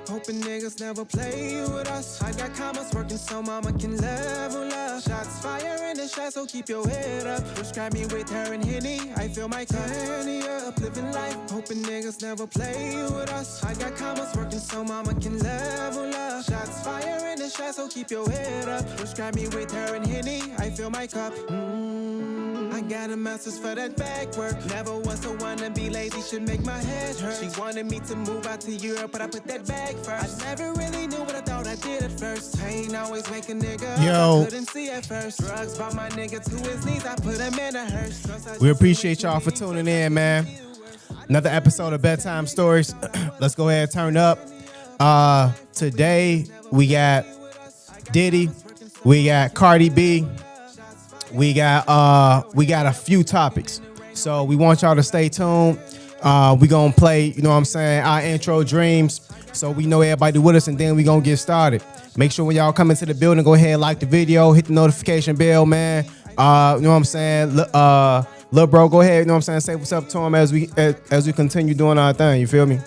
hoping niggas never play with us. I got commas working so mama can level up. Shots fire in the shot, so keep your head up. Prescribe me with her and Henny, I feel my turn up. Living life, hoping niggas never play with us. I got commas working so mama can level up. Shots fire in the shot, so keep your head up. Prescribe me with her and Henny, I fill my cup. I got a master's for that back work. Never was the one to be lazy, should make my head hurt. She wanted me to move out to Europe, but I put that back first. I never really knew what I thought I did at first. Pain always make a nigga I couldn't see at first. Drugs brought my nigga to his knees, I put him in a hearse. We appreciate y'all for tuning in, man. Another episode of Bedtime Stories. Let's go ahead and turn up. Today we got Diddy, we got Cardi B, we got a few topics. So we want y'all to stay tuned. We gonna play, you know what I'm saying, our intro Dreams. So we know everybody with us, and then we gonna get started. Make sure when y'all come into the building, go ahead and like the video, hit the notification bell, man. You know what I'm saying? Lil bro, go ahead, you know what I'm saying, say what's up to him as we continue doing our thing, you feel me?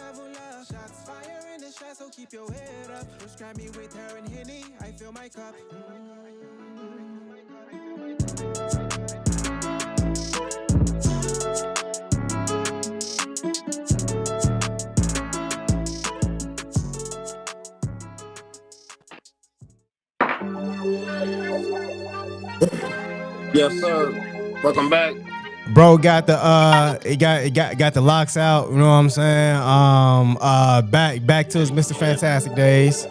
Yes, sir. Welcome back. Bro got the got the locks out, you know what I'm saying? Back to his Mr. Fantastic days.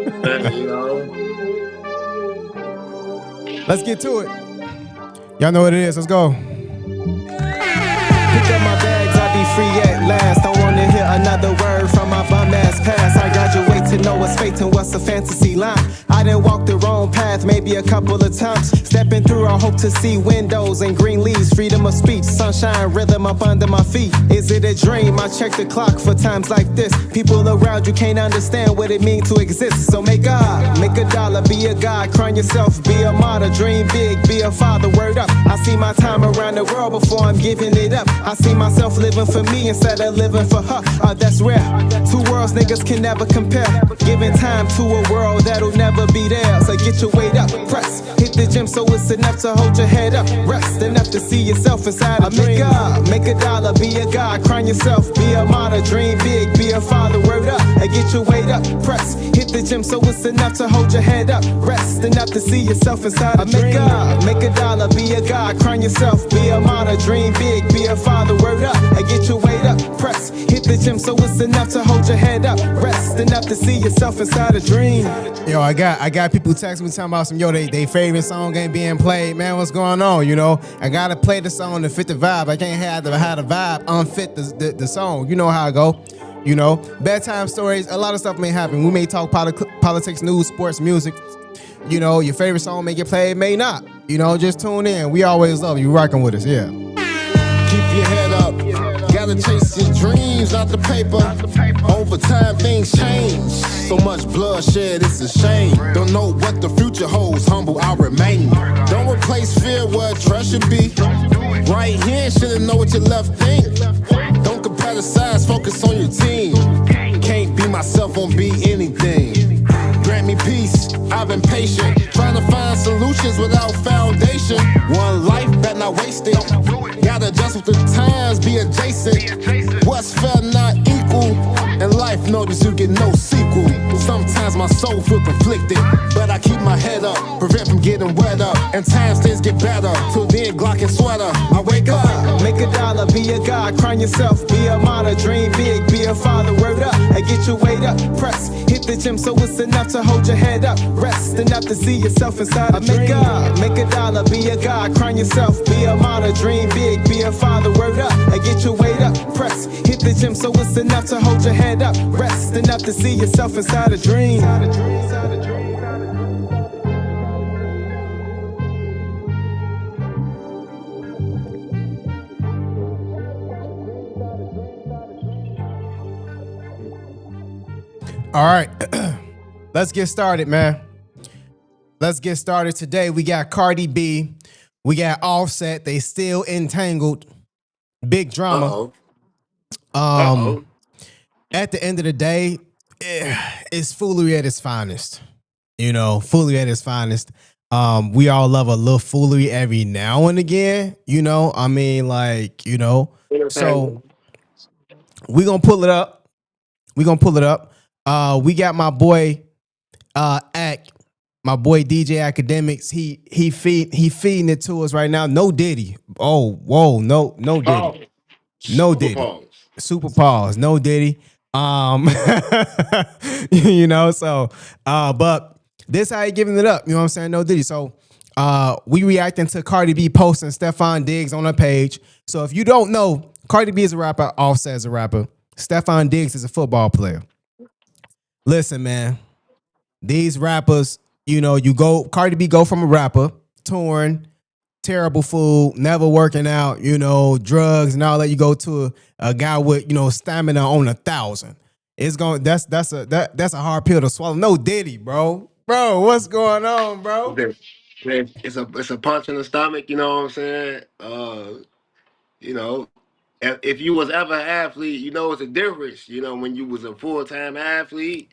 You know. Let's get to it. Y'all know what it is. Let's go. Pick up my bags, I'll be free at last. Don't wanna hear another word from my bum ass past. I graduate to know what's fate and what's a fantasy line. I done walked the wrong path maybe a couple of times. Stepping through, I hope to see windows and green leaves. Freedom of speech, sunshine, rhythm up under my feet. Is it a dream? I check the clock for times like this. People around you can't understand what it means to exist. So make God, make a dollar, be a God, crown yourself, be a martyr, dream big, be a father, word up. I see my time around the world before I'm giving it up. I see myself living for me instead of living for her. That's rare. Two worlds niggas can never compare. Giving time to a world that'll never be there. So get your weight up, press, hit the gym so it's enough to hold your head up. Rest enough to see yourself inside a dream. Make a dollar, be a God, crown yourself, be a martyr, dream big, be a father, word up. Get your weight up, press, hit the gym so it's enough to hold your head up. Rest enough to see yourself inside a dream. Make a dollar, be a God, crown yourself, be a martyr, dream big, be a father, word up. Get your weight up, press, hit the gym so it's enough to hold your head up. Rest enough to see yourself inside a dream. Yo, I got people texting me talking about some, yo, they favorite song ain't being played. Man, what's going on, you know? I gotta play the song to fit the vibe. I can't have the vibe unfit the song. You know how I go. You know, bedtime stories, a lot of stuff may happen. We may talk politics, news, sports, music. You know, your favorite song may get played, may not. You know, just tune in. We always love you rocking with us, yeah. Keep your head up. Gotta chase your dreams out the paper. Over time, things change. So much bloodshed, it's a shame. Don't know what the future holds. Humble, I'll remain. Don't replace fear where trust should be. Right here, shouldn't know what your left think. Don't compare the size, focus on your team. Can't be myself, won't be anything. Grant me peace, I've been patient. Trying to find solutions without foundation. One life, better not waste it. Gotta adjust with the times, be adjacent. What's fair, not equal. In life, notice you get no sequel. Sometimes my soul feel conflicted, but I keep my head up, prevent from getting wet up. And times things get better, till then Glock and sweater. I wake up, make a dollar, be a God, crown yourself, be a martyr, dream big, be a father, word up. Get your weight up, press, hit the gym so it's enough to hold your head up. Rest enough to see yourself inside a dream. Make a dollar, be a God, crown yourself, be a martyr, dream big, be a father, word up. Get your weight up, press, hit the gym so it's enough to hold your head up. Rest enough to see yourself inside a dream. All right, let's get started, man. Let's get started today. We got Cardi B, we got Offset. They still entangled. Big drama. at the end of the day, it's foolery at its finest. You know, foolery at its finest. We all love a little foolery every now and again. You know, I mean, like, you know, so we gonna pull it up. We gonna pull it up. We got my boy Ack, my boy DJ Academics. He feeding it to us right now. No Diddy. Oh, whoa, no Diddy. Pause. No Super Diddy. pause. Super pause. No Diddy. You know, so but this how he giving it up. You know what I'm saying? No Diddy. So we reacting to Cardi B posting Stephon Diggs on her page. So if you don't know, Cardi B is a rapper, Offset is a rapper. Stephon Diggs is a football player. Listen, man, these rappers, you know, Cardi B go from a rapper, touring, terrible food, never working out, you know, drugs and all that. You go to a guy with, you know, stamina on 1,000. It's going that's a hard pill to swallow. No Diddy, bro. Bro, what's going on, bro? It's a punch in the stomach, you know what I'm saying? You know, if you was ever an athlete, you know it's a difference. You know, when you was a full-time athlete,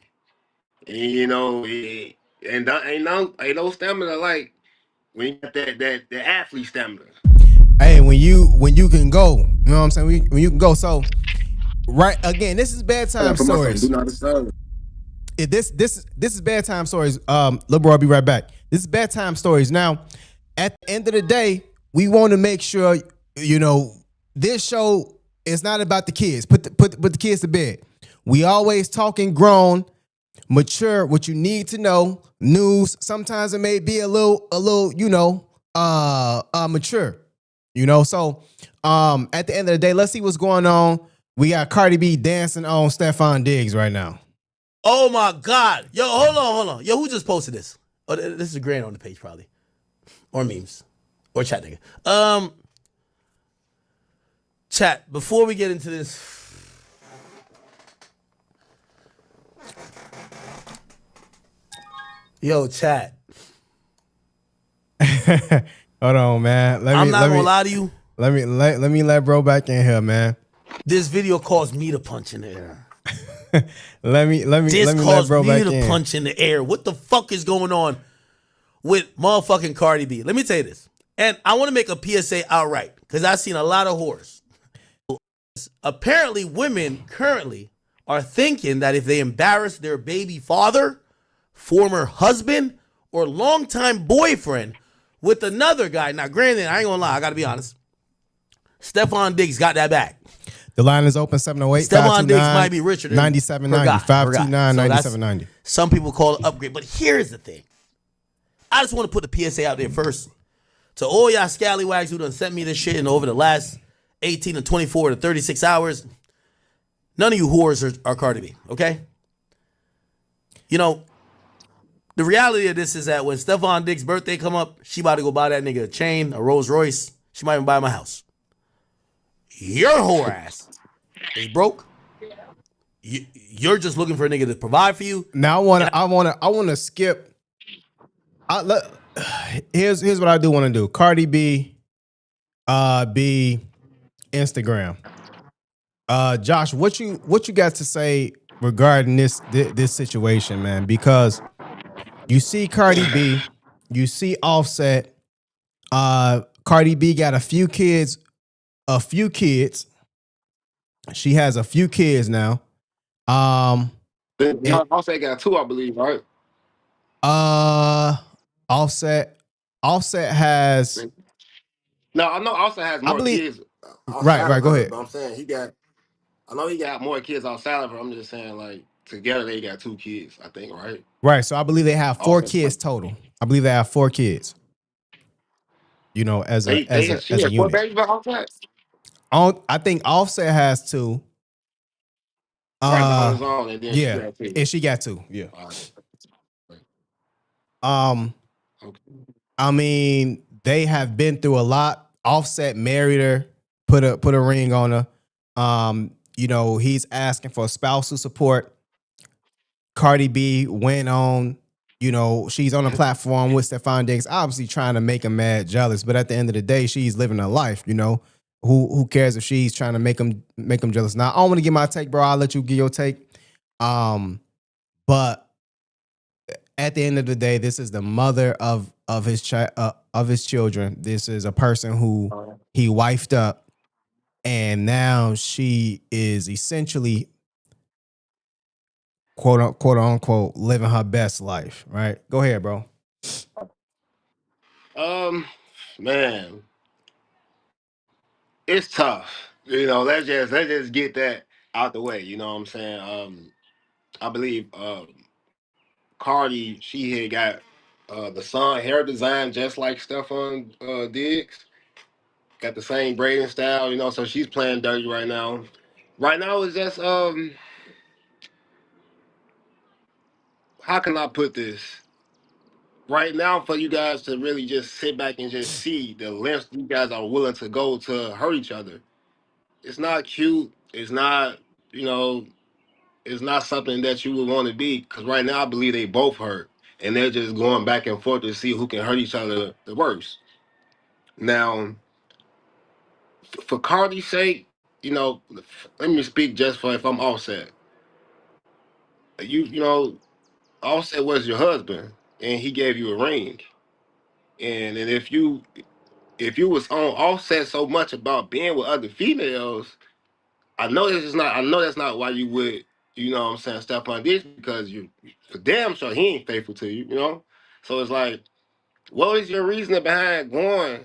and you know, ain't no stamina like when you got the athlete stamina. Hey, when you can go, you know what I'm saying? When you can go. So right again, this is bedtime Put myself do stories. not disturb. This is bedtime stories. Lil bro, I'll be right back. This is bedtime stories. Now, at the end of the day, we want to make sure, you know, this show is not about the kids. Put the kids to bed. We always talking grown, mature, what you need to know, news. Sometimes it may be a little, you know, mature. You know, so at the end of the day, let's see what's going on. We got Cardi B dancing on Stephon Diggs right now. Oh my God. Yo, hold on. Yo, who just posted this? Oh, this is a grand on the page, probably. Or memes. Or chat nigga. Chat, before we get into this. Yo, chat. Hold on, man. I'm not gonna lie to you. Let me let bro back in here, man. This video caused me to punch in the air. let me This let caused bro me back to in. punch in the air. What the fuck is going on with motherfucking Cardi B? Let me tell you this. And I want to make a PSA outright because I've seen a lot of whores. Apparently, women currently are thinking that if they embarrass their baby father, former husband, or longtime boyfriend with another guy. Now, granted, I ain't gonna lie, I gotta be honest. Stephon Diggs got that back. The line is open 708 Stephon Diggs might be richer than 9790 529 9790. Some people call it upgrade, but here's the thing. I just want to put the PSA out there first to all y'all scallywags who done sent me this shit in over the last 18 to 24 to 36 hours. None of you whores are Cardi B, okay? You know, the reality of this is that when Stephon Diggs' birthday come up, she about to go buy that nigga a chain, a Rolls Royce. She might even buy my house. Your whore ass is broke. You're just looking for a nigga to provide for you. Now I want to skip. Here's what I do want to do. Cardi B, be Instagram. Josh, what you got to say regarding this situation, man? Because you see Cardi B, you see Offset. Cardi B got a few kids. She has a few kids now. Offset got two, I believe, right? Offset has. No, I know Offset has more believe- kids. Right. Go ahead. But I'm saying I know he got more kids outside of her. I'm just saying, like, together they got two kids, I think, right? Right. So I believe they have four Offset. kids total. I believe they have 4 kids. You know, as a She had 4 unit. babies by Offset. I think Offset has 2. Right, on his own, and then she Yeah, got 2. and she got 2. Yeah. Okay. I mean, they have been through a lot. Offset married her, put a ring on her. You know, he's asking for spousal support. Cardi B went on, you know, she's on a platform with Stephon Diggs, obviously trying to make him mad, jealous. But at the end of the day, she's living her life, you know. Who cares if she's trying to make him jealous? Now, I don't want to give my take, bro. I'll let you give your take. But at the end of the day, this is the mother of his children. This is a person who he wifed up, and now she is essentially quote unquote living her best life. Right? Go ahead, bro. Um, man, it's tough. Let's just get that out the way. You know what I'm saying? I believe Cardi, she had got the son hair design just like Stefan Diggs. Got the same braiding style, so she's playing dirty right now. Right now it's just how can I put this? Right now for you guys to really just sit back and just see the lengths you guys are willing to go to hurt each other. It's not cute. It's not, you know, it's not something that you would want to be. Because right now, I believe they both hurt, and they're just going back and forth to see who can hurt each other the worst. Now, for Cardi's sake, let me speak just for if I'm Offset. Offset was your husband, and he gave you a ring. And if you was on Offset so much about being with other females, I know that's not why you would, what I'm saying, step on this because you for damn sure he ain't faithful to you. So it's like, what is your reasoning behind going?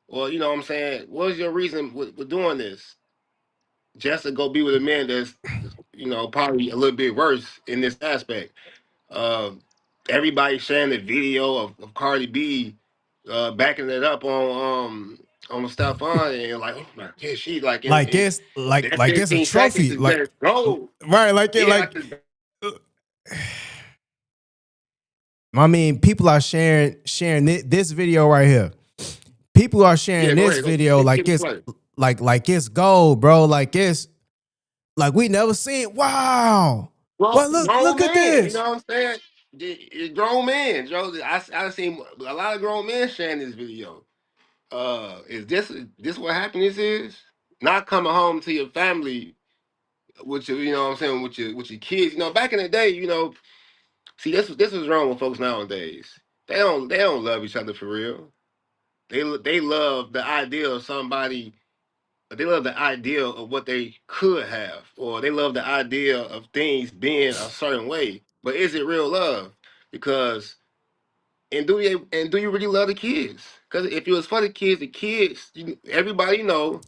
Or what I'm saying, what is your reason with doing this? Just to go be with a man that's, probably a little bit worse in this aspect. Um, Everybody sharing the video of Cardi B backing it up on stuff on and like, oh my god, she like Like in it's that it's a 15 seconds trophy. is Like just gold. right, like it Yeah, like I mean, people are sharing this video right here. People are yeah, sharing go this ahead, go video like get it it's play. like it's gold, bro. Like it's like we never seen. Wow. Well, Well, look grown at man, you this. know what I'm saying? Grown man, Joe. I seen a lot of grown men sharing this video. Is this what happiness is? Not coming home to your family with your, what I'm saying, with your kids. Back in the day, see this was wrong with folks nowadays. They don't love each other for real. They love the idea of somebody. They love the idea of what they could have, or they love the idea of things being a certain way. But is it real love? Because and do you really love the kids? Because if it was for the kids, everybody know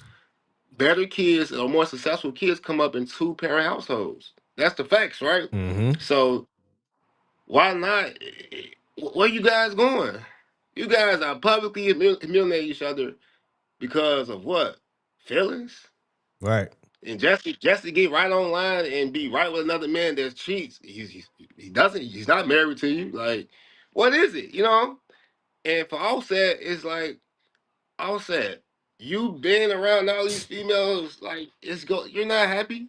better kids or more successful kids come up in two-parent households. That's the facts, right? Mm-hmm. So why not? Where you guys going? You guys are publicly humiliating each other because of what? Feelings? Right. And just to get right online and be right with another man that cheats, he's not married to you. Like, what is it? And for Offset, it's like Offset, you being around all these females, like you're not happy.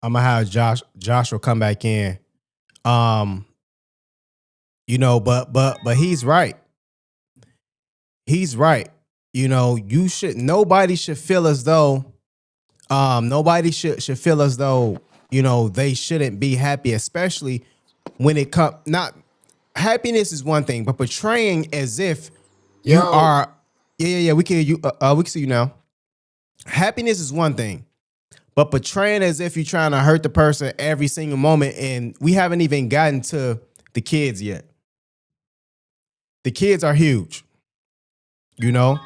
I'm gonna have Joshua come back in. Um, but he's right. He's right. You should nobody should feel as though nobody should feel as though, they shouldn't be happy, especially when it comes not happiness is one thing, but portraying as if you Yo, are yeah, we can hear you we can see you now. Happiness is one thing, but portraying as if you're trying to hurt the person every single moment, and we haven't even gotten to the kids yet. The kids are huge, you know.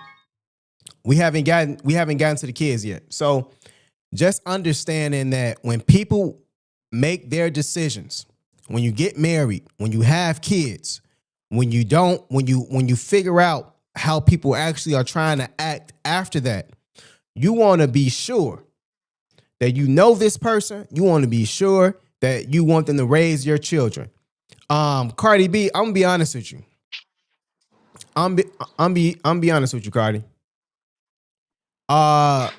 We haven't gotten to the kids yet. So just understanding that when people make their decisions, when you get married, when you have kids, when you figure out how people actually are trying to act after that, you want to be sure that you know this person. You want to be sure that you want them to raise your children. Cardi B, I'm gonna be honest with you. I'm be honest with you, Cardi. Uh,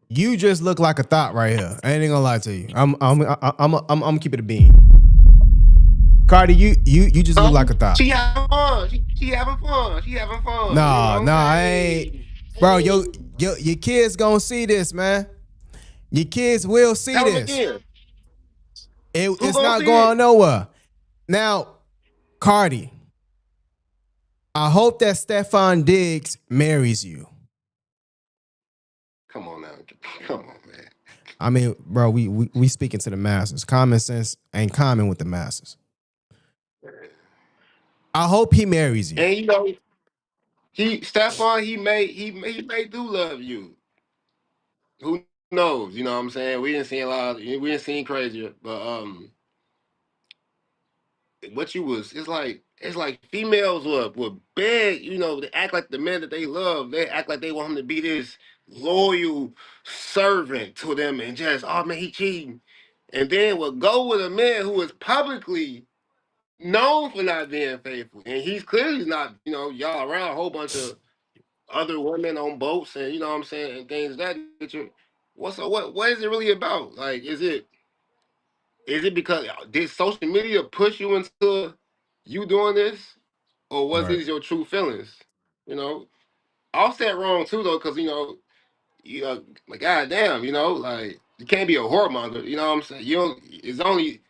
you just look like a thought right here. I ain't gonna lie to you. I'm keep it a bean. Cardi, you just look like a thought. she having fun. She having fun. She having fun. You know Nah, what I'm I saying? ain't. Hey. bro, your kids gonna see this, man. Your kids will see Tell them this. again. Who It's gonna not see it? going nowhere. Now, Cardi, I hope that Stefan Diggs marries you. Come on now. Come on, man. I mean, bro, we speaking to the masses. Common sense ain't common with the masses. I hope he marries you. And you know, Stephon, he may do love you. Who knows? You know what I'm saying? We didn't see a lot. We didn't see crazier, but what you was it's like females were beg, they act like the men that they love, they act like they want him to be this loyal servant to them and just, oh man, he cheating. And then will go with a man who is publicly known for not being faithful. And he's clearly not, y'all around a whole bunch of other women on boats and you know what I'm saying, and things of that nature. What is it really about? Like, is it because did social media push you into you doing this, or was Right. these your true feelings? You know, Offset wrong too though, because like goddamn, like you can't be a whoremonger. You know what I'm saying? You don't. It's only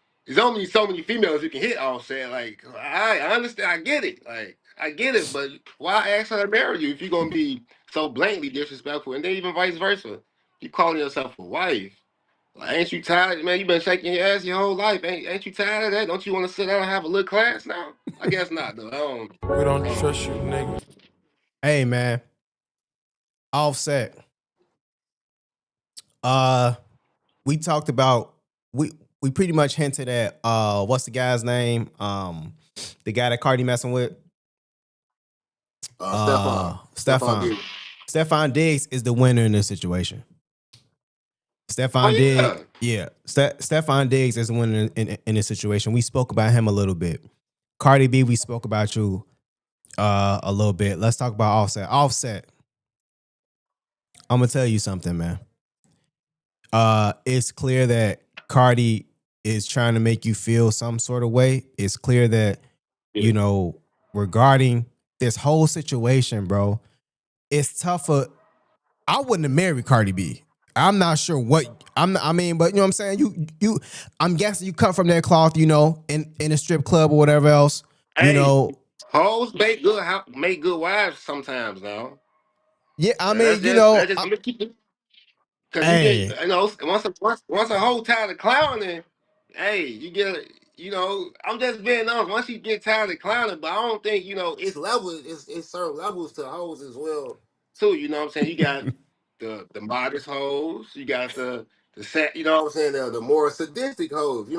so many females you can hit. Offset, like I understand, I get it, but why ask her to marry you if you're gonna be so blatantly disrespectful, and then even vice versa, you calling yourself a wife? Like, ain't you tired, man? You been shaking your ass your whole life. Ain't you tired of that? Don't you want to sit down and have a little class now? I guess not, though. We don't I don't trust you, nigga. Hey, man. Offset. Uh, we talked about we pretty much hinted at what's the guy's name? The guy that Cardi messing with. Stephon Stefan. Diggs. Stefan Diggs is the winner in this situation. Oh Stefan yeah. Diggs, yeah. Stefan Diggs is the winner in this situation. We spoke about him a little bit. Cardi B, we spoke about you a little bit. Let's talk about Offset. Offset. I'm gonna tell you something, man. It's clear that Cardi is trying to make you feel some sort of way. It's clear that, you know, regarding this whole situation, bro, it's tougher. I wouldn't have married Cardi B. I'm not sure what I mean, but you know what I'm saying? You I'm guessing you come from that cloth, in a strip club or whatever else, you Hey, know. hoes make good wives sometimes. Now Yeah, I mean, let's you just know, let's just keep it. Cause you get, hey, once a whole tired of clowning, hey, you get, I'm just being honest. Once you get tired of clowning, but I don't think it's levels. It's certain levels to hoes as well, too. You know what I'm saying? You got the modest hoes. You got the set. You know what I'm saying? The more sadistic hoes.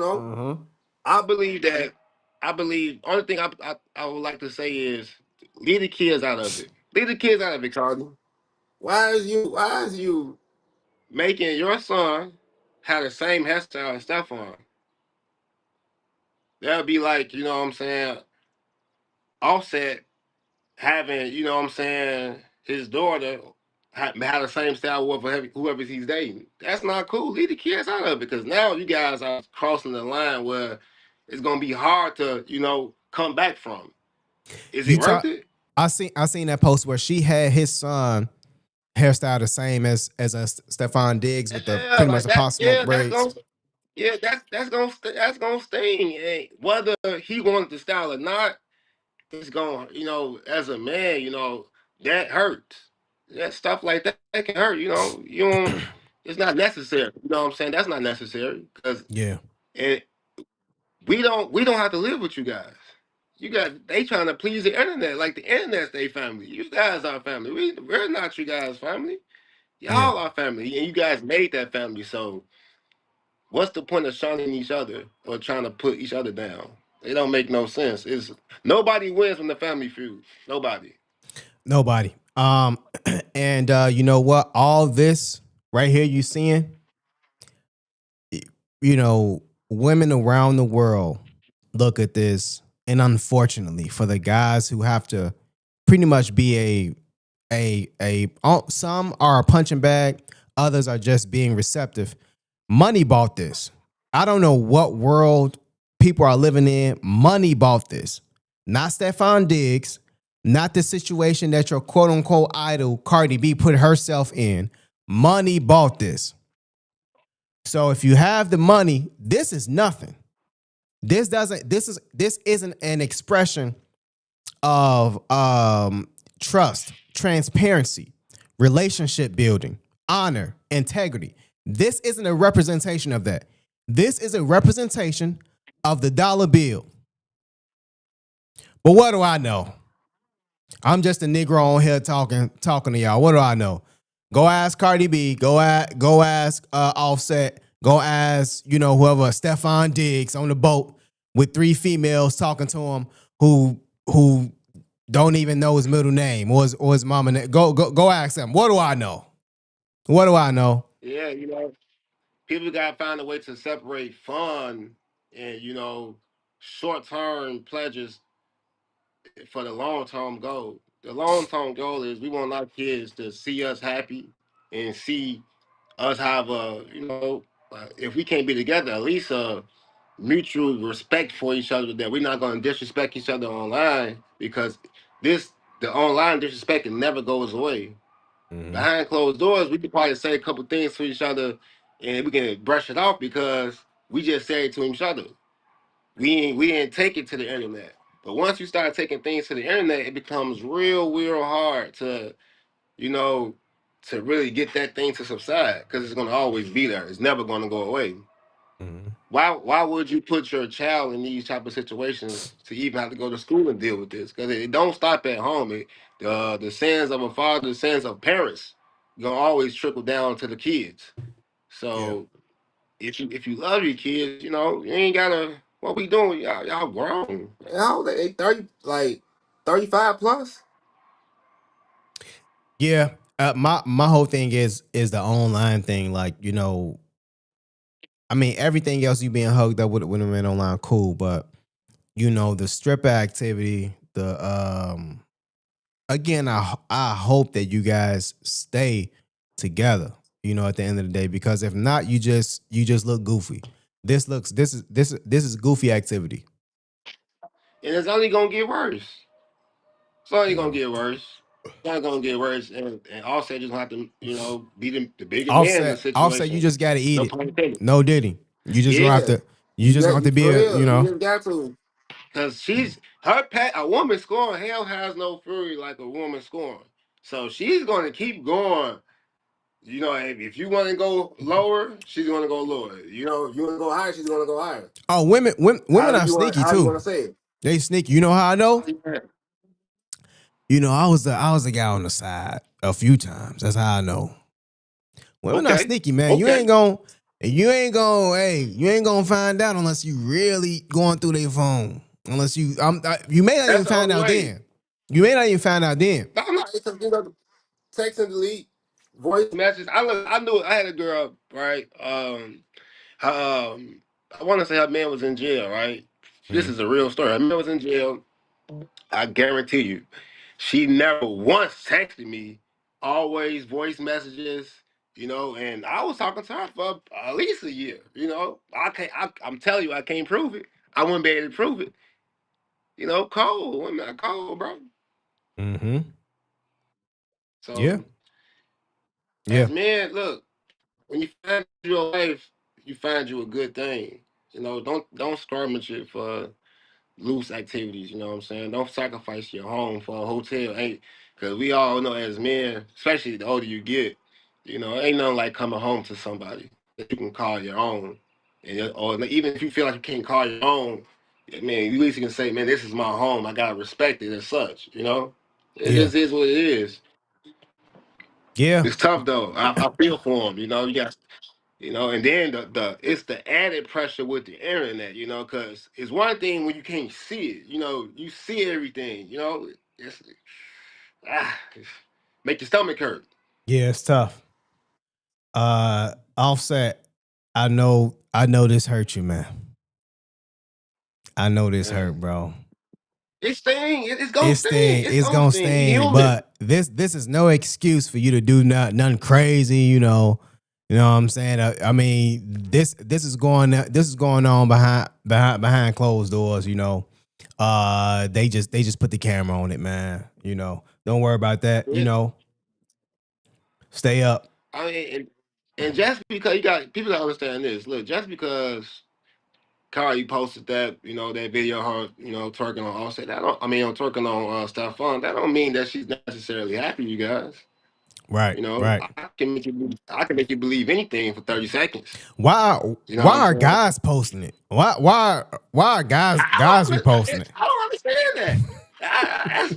I believe that. I believe only thing I would like to say is leave the kids out of it. Leave the kids out of it, Cardi. Why is you making your son have the same hairstyle as Stephon? That'll be like, you know what I'm saying, Offset having, you know what I'm saying, his daughter have the same style with whoever he's dating. That's not cool. Leave the kids out of it because now you guys are crossing the line where it's gonna be hard to, come back from. Is it you worth talk it? I seen that post where she had his son hairstyle the same as a Stefan Diggs with the Yeah, pretty much like the that. pop smoke Yeah, braids. that's gonna sting. And whether he wanted the style or not, it's going, as a man, that hurts. That stuff like that can hurt. You don't. It's not necessary. You know what I'm saying? That's not necessary because Yeah. it. We don't have to live with you guys. They trying to please the internet, like the internet's their family. You guys are family. We're not you guys' family. Yeah. Y'all are family, and you guys made that family. So what's the point of shunning each other or trying to put each other down? It don't make no sense. It's nobody wins from the family feud. Nobody. Nobody. And you know what? All this right here you seeing, women around the world look at this, and unfortunately, for the guys who have to pretty much be some are a punching bag, others are just being receptive. Money bought this. I don't know what world people are living in. Money bought this. Not Stefan Diggs, not the situation that your quote unquote idol Cardi B put herself in. Money bought this. So if you have the money, this is nothing. This isn't an expression of trust, transparency, relationship building, honor, integrity. This isn't a representation of that. This is a representation of the dollar bill. But what do I know? I'm just a Negro on here talking to y'all. What do I know? Go ask Cardi B. Go ask Offset. Go ask whoever Stefan Diggs on the boat with 3 females talking to him who don't even know his middle name or his mama name. Go ask them. What do I know? What do I know? Yeah, people gotta find a way to separate fun and short term pleasures for the long term goal. The long term goal is we want our kids to see us happy and see us have if we can't be together, at least a mutual respect for each other, that we're not going to disrespect each other online, because the online disrespect, it never goes away. Mm-hmm. Behind closed doors, we could probably say a couple things to each other and we can brush it off because we just say it to each other. We didn't take it to the internet. But once you start taking things to the internet, it becomes real hard to, you know, to really get that thing to subside, because it's gonna always be there. It's never gonna go away. Mm-hmm. Why would you put your child in these type of situations to even have to go to school and deal with this? Because it don't stop at home. The sins of a father, the sins of parents, gonna always trickle down to the kids. Yeah. So if you love your kids, you ain't gotta. What we doing? Y'all grown. How they 30, like 35 plus? Yeah. My whole thing is the online thing. Like, I mean, everything else you being hugged up with a man online, cool, but the stripper activity, the again, I hope that you guys stay together, at the end of the day, because if not, you just look goofy. This is goofy activity. And it's only gonna get worse. It's only gonna Mm. get worse. It's only gonna get worse, and Offset just gonna have to, be the bigger man in the Offset, you situation. just gotta eat No it. pun intended. No Diddy. Yeah, You just gonna have to be for a, real. You just got to, cause a woman scoring. Hell has no fury like a woman scoring. So she's gonna keep going. If you want to go lower, she's gonna go lower. You want to go higher, she's gonna go higher. oh, women are sneaky However you too. want to say it. They sneaky. You know how I know? Yeah. I was the guy on the side a few times. That's how I know. Women are Okay. sneaky, man. You Okay. ain't gonna find out unless you really going through their phone. Unless you may not even That's the find only out way. then. You may not even find out then. No, I'm not. Because text and delete, voice messages. I knew I had a girl, right? I want to say her man was in jail, right? This Mhm. is a real story. Her man was in jail. I guarantee you, she never once texted me. Always voice messages, And I was talking to her for at least a year. I can't. I'm telling you, I can't prove it. I wouldn't be able to prove it. Cold. Women are cold, bro. Mm-hmm. Yeah. So Yeah. as men, look. When you find your wife, you find you a good thing. Don't skirmish it for loose activities. You know what I'm saying? Don't sacrifice your home for a hotel. Ain't because we all know as men, especially the older you get, ain't nothing like coming home to somebody that you can call your own. Or even if you feel like you can't call your own, man, you at least can say, man, this is my home. I gotta respect it as such. It Yeah. just is what it is. Yeah. It's tough though. I feel for him. You got and then the it's the added pressure with the internet, because it's one thing when you can't see it, you see everything, it's it's make your stomach hurt. Yeah. It's tough. Offset. I know this hurt you, man. I know this hurt, Man. bro. It's sting. It's gonna sting. It's It's gonna gonna sting. We sting, human. but this is no excuse for you to do nothing crazy. You know what I'm saying. I mean, this is going on behind closed doors. They just put the camera on it, man. You know, don't worry about that. You Yeah. know, stay up. I mean, and just because you got people that understand this, look, just because Cardi posted that, that video of her, twerking on Offset, twerking on Stephon, that don't mean that she's necessarily happy, you guys. Right, right. I can make you believe anything for 30 seconds. Why You know what why I'm are saying? guys posting it? Why are guys reposting it? I don't understand that.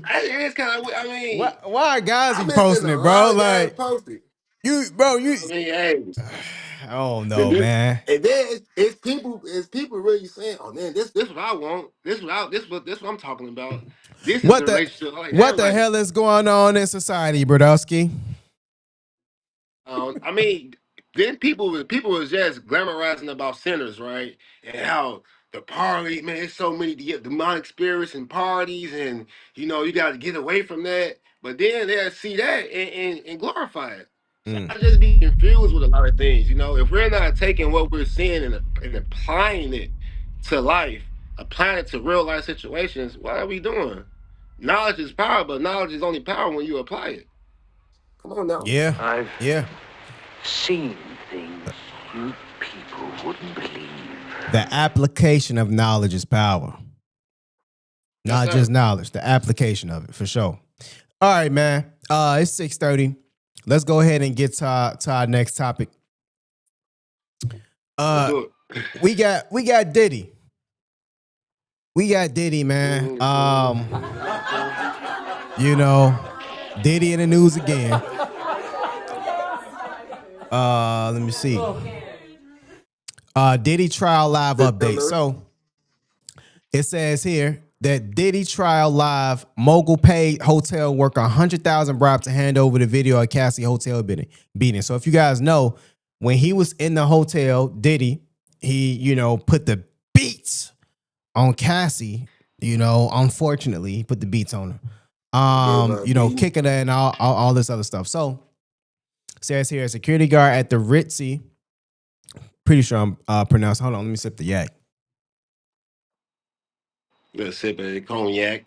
It's kind of. I Why mean, why are guys I've been seeing reposting a it, bro? lot of guys Like post it. you I mean, hey, I don't and know, then, man. it's people really saying, "Oh man, this what I want. This what I'm talking about. This is What the the relationship." I'm like, what damn, the like, hell is going on in society, Brodowski? I mean, then people was just glamorizing about sinners, right? And how the party, man, it's so many demonic spirits and parties, and you got to get away from that. But then they'll see that and glorify it. So Mm. I just be confused with a lot of things. If we're not taking what we're seeing and applying it to life, applying it to real life situations, what are we doing? Knowledge is power, but knowledge is only power when you apply it. Come on now. Yeah. I've Yeah. seen things you people wouldn't believe. The application of knowledge is power. Yes, Not sir. just knowledge, the application of it for sure. All right, man. It's 6:30. Let's go ahead and get to our next topic. Let's Uh do it. we got Diddy. We got Diddy, man. You know, Diddy in the news again. Let me see. Diddy trial live update. So it says here that Diddy trial live mogul paid hotel worker 100,000 bribe to hand over the video of Cassie hotel beating. So if you guys know, when he was in the hotel, Diddy, he put the beats on Cassie. Unfortunately, he put the beats on her. Kicking her and all this other stuff. So says here, a security guard at the Ritzy. Pretty sure I'm pronounced. Hold on, let me sip the yak. Let's sip a cognac.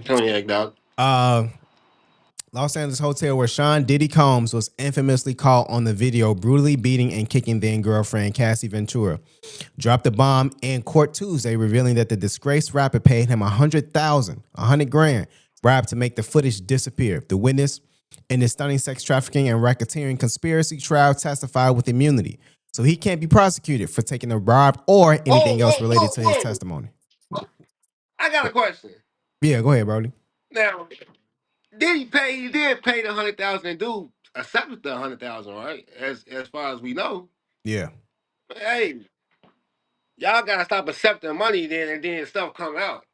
Cognac, dog. Los Angeles hotel where Sean Diddy Combs was infamously caught on the video brutally beating and kicking then girlfriend Cassie Ventura. Dropped a bomb in court Tuesday, revealing that the disgraced rapper paid him 100 grand bribe to make the footage disappear. The witness in the stunning sex trafficking and racketeering conspiracy trial testified with immunity. So he can't be prosecuted for taking a bribe or anything else related to his testimony. I got a question. Yeah, go ahead, Brody. Now, he did pay the 100,000 and dude accepted the 100,000, right? As far as we know. Yeah. Hey, y'all gotta stop accepting money then and then stuff come out.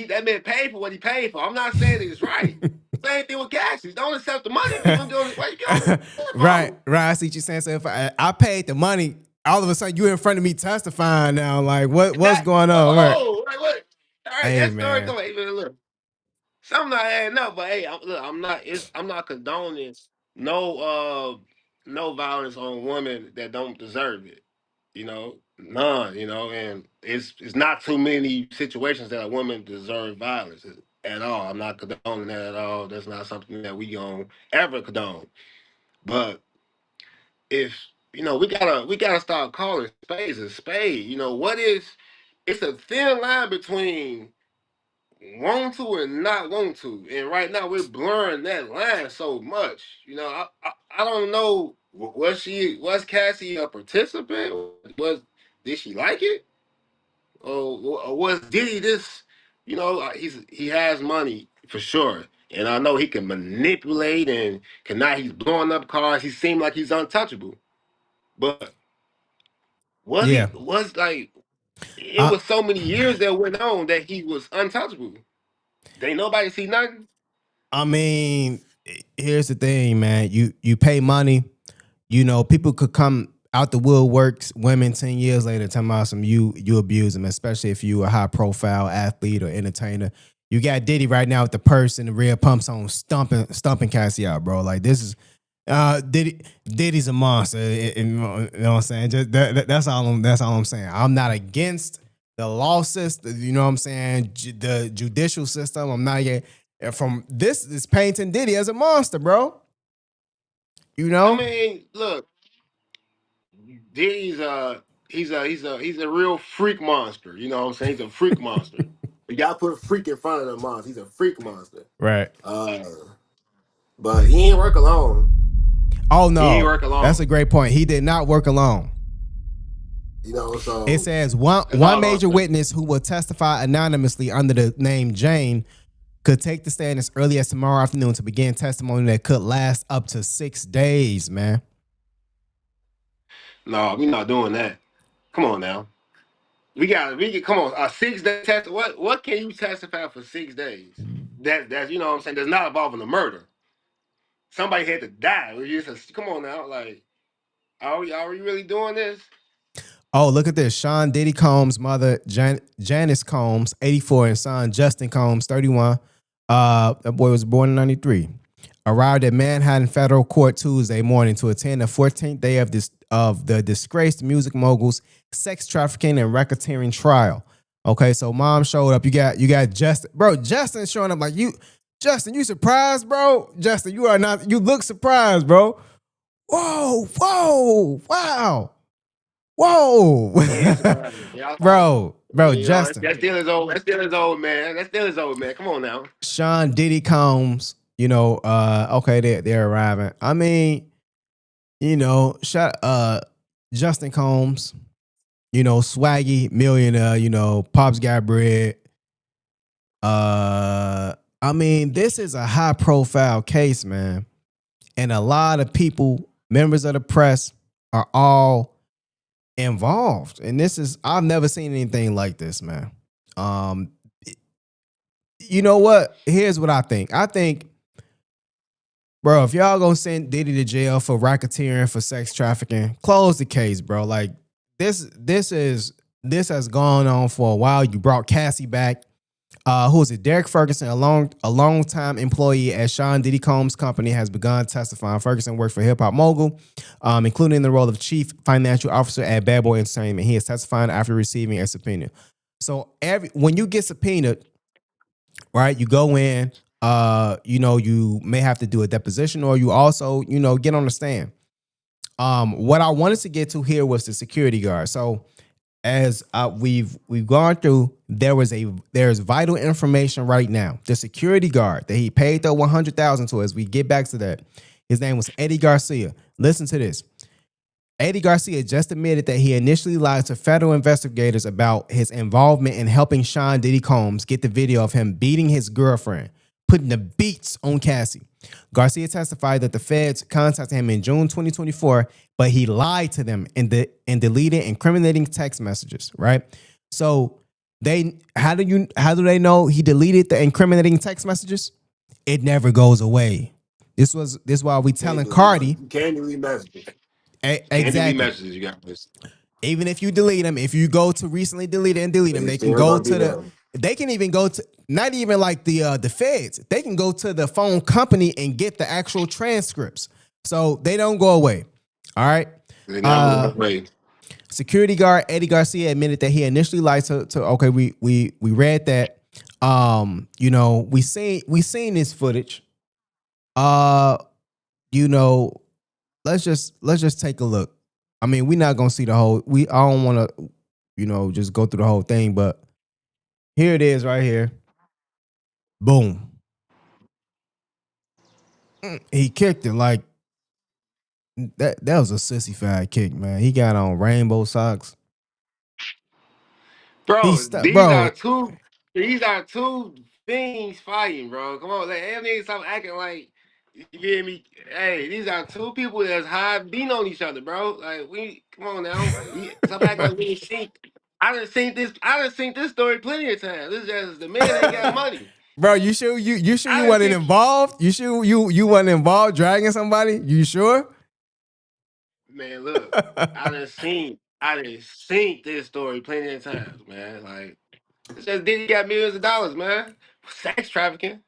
That man paid for what he paid for. I'm not saying it's right. Same thing with Cassie. Don't accept the money. You don't do it. What you going Right, for? right. I see what you're saying. So if I paid the money, all of a sudden you in front of me testifying now. Like what's going on? Right. Like what? All right, Hey that story man. come. Hey, man, look. Something not adding up, but hey, I'm not condoning no no violence on women that don't deserve it. None. And it's not too many situations that a woman deserve violence at all. I'm not condoning that at all. That's not something that we gonna ever condone. But if we gotta start calling spades a spade. What is? It's a thin line between want to and not want to. And right now we're blurring that line so much. I don't know. Was Cassie a participant? Did she like it? Or was Diddy this? He has money for sure. And I know he can manipulate and he's blowing up cars. He seemed like he's untouchable. But Yeah. was like it Uh, was so many years that went on that he was untouchable. They nobody see nothing. I mean, here's the thing, man. You pay money. People could come out the woodworks, women 10 years later, talking about some you abuse them, especially if you a high profile athlete or entertainer. You got Diddy right now with the purse and the rear pumps on, stumping Cassie out, bro. Like this is Diddy's a monster. You know what I'm saying? Just that's all I'm saying. I'm not against the law system, you know what I'm saying, the judicial system. I'm not yet from this is painting Diddy as a monster, bro. You I know? mean, look, Diddy's he's a real freak monster. You know what I'm saying? He's a freak monster. You gotta put a freak in front of the monster. He's a freak monster. Right. Uh, but he ain't work alone. Oh He ain't no. work That's a alone. great point. He did not work alone. You know, It so says one that's one all I'm major saying. witness who will testify anonymously under the name Jane could take the stand as early as tomorrow afternoon to begin testimony that could last up to 6 days, man. No, we're not doing that. Come on now. We get come on, a 6 day test. What can you testify for 6 days? That's you know what I'm saying, that's not involving a murder. Somebody had to die. Come on now, like are we really doing this? Oh, look at this. Sean Diddy Combs' mother, Janice Combs, 84, and son, Justin Combs, 31. That boy was born in 93. Arrived at Manhattan Federal Court Tuesday morning to attend the 14th day of the disgraced music mogul's sex trafficking and racketeering trial. Okay, so mom showed up. You got Justin. Bro, Justin showing up like Justin, you surprised, bro? Justin, you are not, you look surprised, bro. Whoa, wow. Whoa, Yeah, surprising. Yeah, bro, you know, Justin, that's still his old. That's still his old man. That's still his old man. Come on now. Sean Diddy Combs, okay, they're arriving. I mean, Justin Combs, swaggy millionaire, pops got bread. I mean, this is a high profile case, man, and a lot of people, members of the press, are all involved, and I've never seen anything like this, man. Um, you know what? Here's what I think. I think, bro, if y'all gonna send Diddy to jail for racketeering, for sex trafficking, close the case, bro. Like this has gone on for a while. You brought Cassie back. Who is it? Derek Ferguson, a long time employee at Sean Diddy Combs' company, has begun testifying. Ferguson worked for Hip Hop Mogul, including the role of chief financial officer at Bad Boy Entertainment. He is testifying after receiving a subpoena. So when you get subpoenaed, right, you go in. You may have to do a deposition, or you also, get on the stand. What I wanted to get to here was the security guard. So as we've gone through, there's vital information right now. The security guard that he paid the $100,000 to, as we get back to that, his name was Eddie Garcia. Listen to this. Eddie Garcia just admitted that he initially lied to federal investigators about his involvement in helping Sean Diddy Combs get the video of him beating his girlfriend, putting the beats on Cassie. Garcia testified that the feds contacted him in June 2024, but he lied to them and deleted incriminating text messages, right? So how do they know he deleted the incriminating text messages? It never goes away. This is why we telling Cardi. Can't delete messages. Can't delete Exactly. messages. You got this. Even if you delete them, if you go to recently delete it and delete them, It's they can still go gonna be to there. they can even go to, not even like the feds. They can go to the phone company and get the actual transcripts. So they don't go away. All right. They never wait. Security guard Eddie Garcia admitted that he initially lied to okay, we read that. We seen this footage. You know, let's just take a look. I mean, we're not gonna see the whole. I don't want to, just go through the whole thing. But here it is, right here. Boom. He kicked it like that. That was a sissy fat kick, man. He got on rainbow socks. He Bro, stuck, bro. these are two fiends fighting, bro. Come on, like, them niggas stop acting like, you get me? Hey, these are two people that's high beating on each other, bro. Like, come on now. Stop acting like we ain't seen. I done seen this story plenty of times. This is just the men ain't got money. Bro, you sure you I done wasn't seen involved? You sure you wasn't involved dragging somebody? You sure? Man, look, I done seen this story plenty of times, man. Like, it says Diddy got millions of dollars, man. Sex trafficking.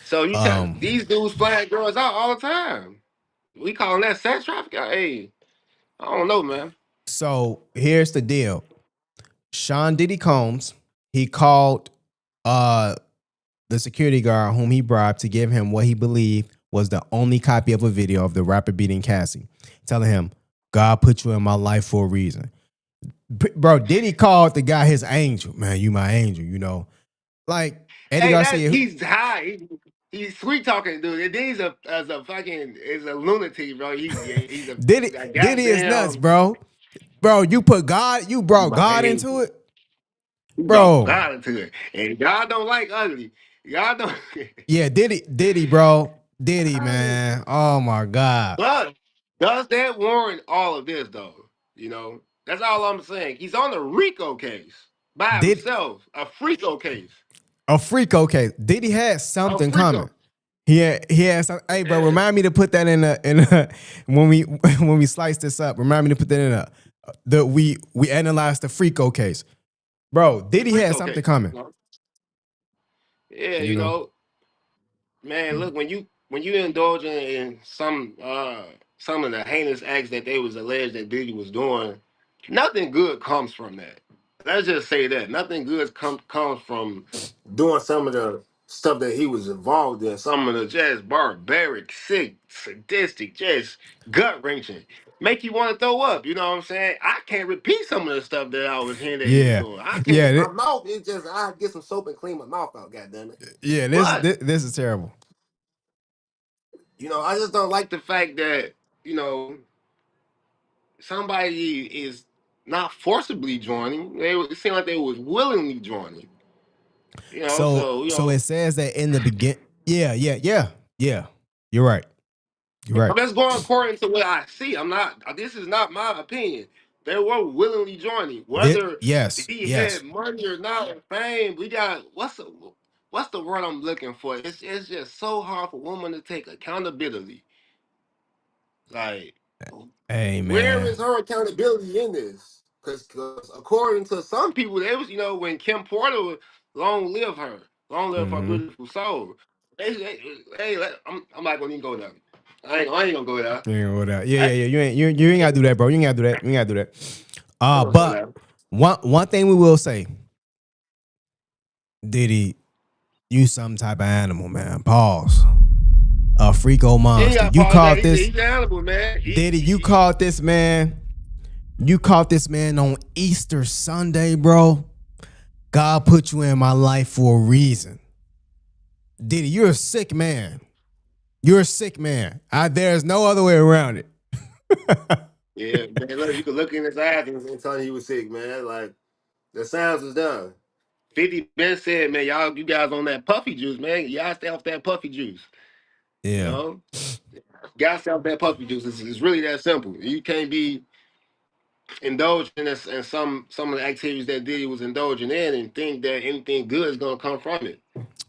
So you tell Um. these dudes flying girls out all the time. We calling that sex trafficking? Hey, I don't know, man. So here's the deal. Sean Diddy Combs, he called the security guard whom he bribed to give him what he believed was the only copy of a video of the rapper beating Cassie, telling him, God put you in my life for a reason. Bro, Diddy called the guy his angel. Man, you my angel, you know. Like Eddie Hey, that Garcia. he's high. He's sweet talking, dude. And then he's a fucking is a lunatic, bro. He's Diddy, a Diddy is nuts, goddamn. bro. Bro, you put God, you You brought my God into angel. it, He brought bro. God into it, and God don't like ugly. God don't. Yeah, Diddy, bro. Diddy, man. Oh my God. But does that warrant all of this, though? You know, that's all I'm saying. He's on the RICO case by Did himself, a FRICO case, a freak okay. Diddy had a something coming. FRICO. He had some. Hey, bro, Yeah, remind me to put that in a when we when we slice this up. Remind me to put that in the we analyzed the Freako case, bro. the Diddy had FRICO something case. coming. Yeah, You you know. know. Man, look, when you indulge in some of the heinous acts that they was alleged that Diddy was doing, nothing good comes from that. Let's just say that nothing good comes from doing some of the stuff that he was involved in. Some of the just barbaric, sick, sadistic, just gut wrenching, make you want to throw up. You know what I'm saying? I can't repeat some of the stuff that I was hearing that he was Yeah, doing. I yeah, can't. My mouth is just I get some soap and clean my mouth out. God damn it! yeah. This, But this this is terrible. I just don't like the fact that, somebody is not forcibly joining. It seemed like they was willingly joining. So So it says that in the begin. Yeah. You're right. You're right. let's go according to what I see. I'm not. This is not my opinion. They were willingly joining, whether Yes, he yes. had money or not, or fame. We got what's the word I'm looking for? It's just so hard for women to take accountability. Like, Hey, where man. is her accountability in this? Because according to some people, they was when Kim Porter was long live her Mm-hmm. beautiful soul. Hey, I'm not gonna even go there. I ain't gonna go there. Yeah. I, You ain't gotta do that, bro. You ain't gotta do that. You ain't gotta do that. I'm gonna go But there. one thing we will say, Diddy, you some type of animal, man. Pause. A freako He ain't monster. got You pause that. caught this, He's animal, man. Diddy. You caught this man. You caught this man on Easter Sunday, bro. God put you in my life for a reason. Diddy, you're a sick man. You're a sick man. There's no other way around it. Yeah, man. Look, you could look in his eyes and tell he was sick, man. Like the sounds was done. 50 Ben said, man, you guys on that puffy juice, man. Y'all stay off that puffy juice. You Yeah. know? Got to that puppy juice. It's really that simple. You can't be indulging in some of the activities that Diddy was indulging in and think that anything good is gonna come from it.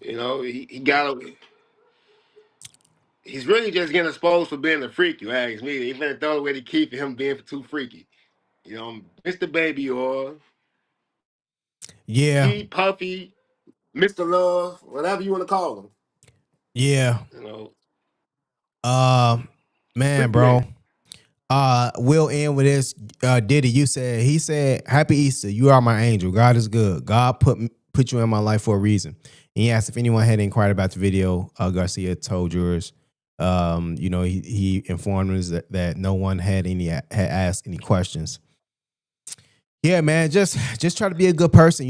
He got he's really just getting exposed for being a freak. You ask me. Even the only way to keep him being too freaky. Mr. Baby or Yeah. P Puffy, Mr. Love, whatever you want to call him. Yeah. You know, Uh, man, freak bro. man. We'll end with this. Diddy, he said, Happy Easter. You are my angel. God is good. God put you in my life for a reason. And he asked if anyone had inquired about the video. Garcia told yours. He informed us that no one had asked any questions. Yeah, man, just try to be a good person.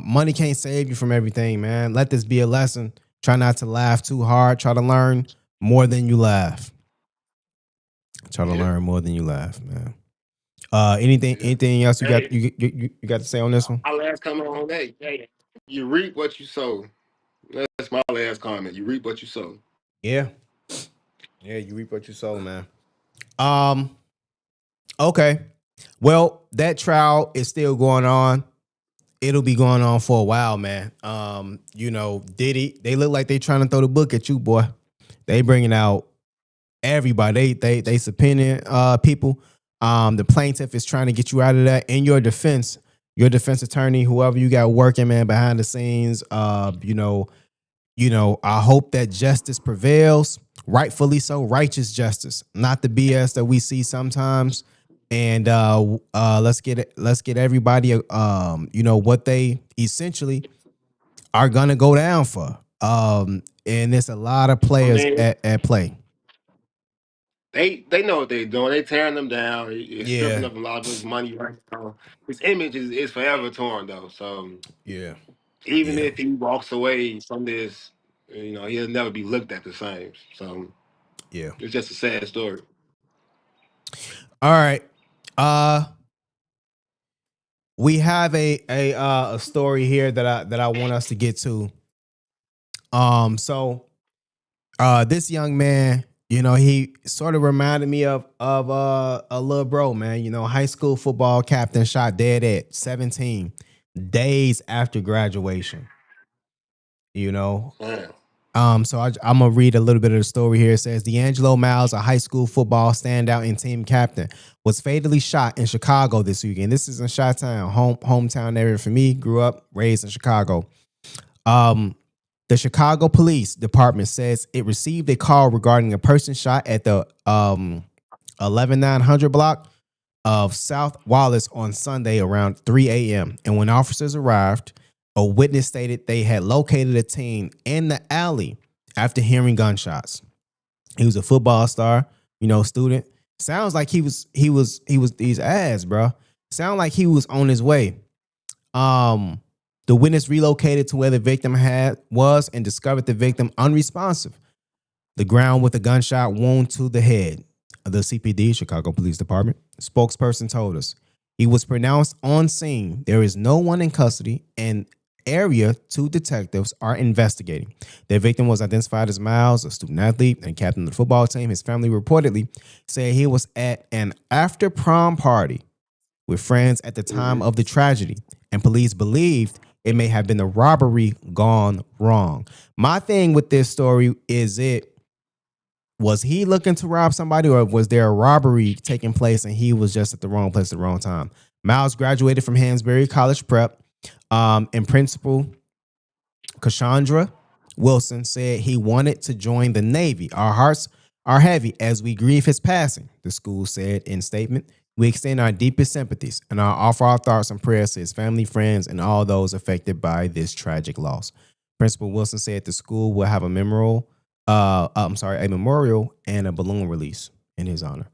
Money can't save you from everything, man. Let this be a lesson. Try not to laugh too hard. Try to learn more than you laugh. Try to Yeah. learn more than you laugh, man. Anything else you got Hey, you got to say on this one? my last comment on that. Hey, you reap what you sow. That's my last comment. You reap what you sow. Yeah. Yeah, you reap what you sow, man. Um, okay. Well, that trial is still going on. It'll be going on for a while, man. Diddy, they look like they trying to throw the book at you, boy. They bringing out everybody. They subpoenaing people. The plaintiff is trying to get you out of that. In your defense attorney, whoever you got working, man, behind the scenes. I hope that justice prevails, rightfully so, righteous justice, not the BS that we see sometimes. and let's get everybody what they essentially are gonna go down for. And there's a lot of I players mean, at play. they know what they're doing. They tearing them down. It's stripping Yeah, up a lot of his money right now. His image is forever torn though. So yeah, even yeah, if he walks away from this, he'll never be looked at the same. So yeah. it's just a sad story. All right. Uh, we have a story here that I want us to get to. So this young man, he sort of reminded me of a little bro, man. High school football captain shot dead at 17 days after graduation. You know, Man. so I'm gonna read a little bit of the story here. It says D'Angelo Miles, a high school football standout and team captain, was fatally shot in Chicago this weekend. This is in Chi-Town, hometown area for me. Grew up, raised in Chicago. Um, the Chicago Police Department says it received a call regarding a person shot at the 11900 block of South Wallace on Sunday around 3 a.m. And when officers arrived, a witness stated they had located a teen in the alley after hearing gunshots. He was a football star, student. Sounds like he was these ass, bro. Sound like he was on his way. Um, the witness relocated to where the victim was and discovered the victim unresponsive. The ground with a gunshot wound to the head. The CPD, Chicago Police Department, spokesperson told us he was pronounced on scene. There is no one in custody, and area 2 detectives are investigating. The victim was identified as Miles, a student athlete and captain of the football team. His family reportedly said he was at an after prom party with friends at the time of the tragedy, and police believed it may have been a robbery gone wrong. My thing with this story is was he looking to rob somebody, or was there a robbery taking place and he was just at the wrong place at the wrong time? Miles graduated from Hansberry College Prep, and Principal Cassandra Wilson said he wanted to join the Navy. Our hearts are heavy as we grieve his passing, the school said in statement. We extend our deepest sympathies and offer our thoughts and prayers to his family, friends, and all those affected by this tragic loss. Principal Wilson said the school will have a memorial and a balloon release in his honor.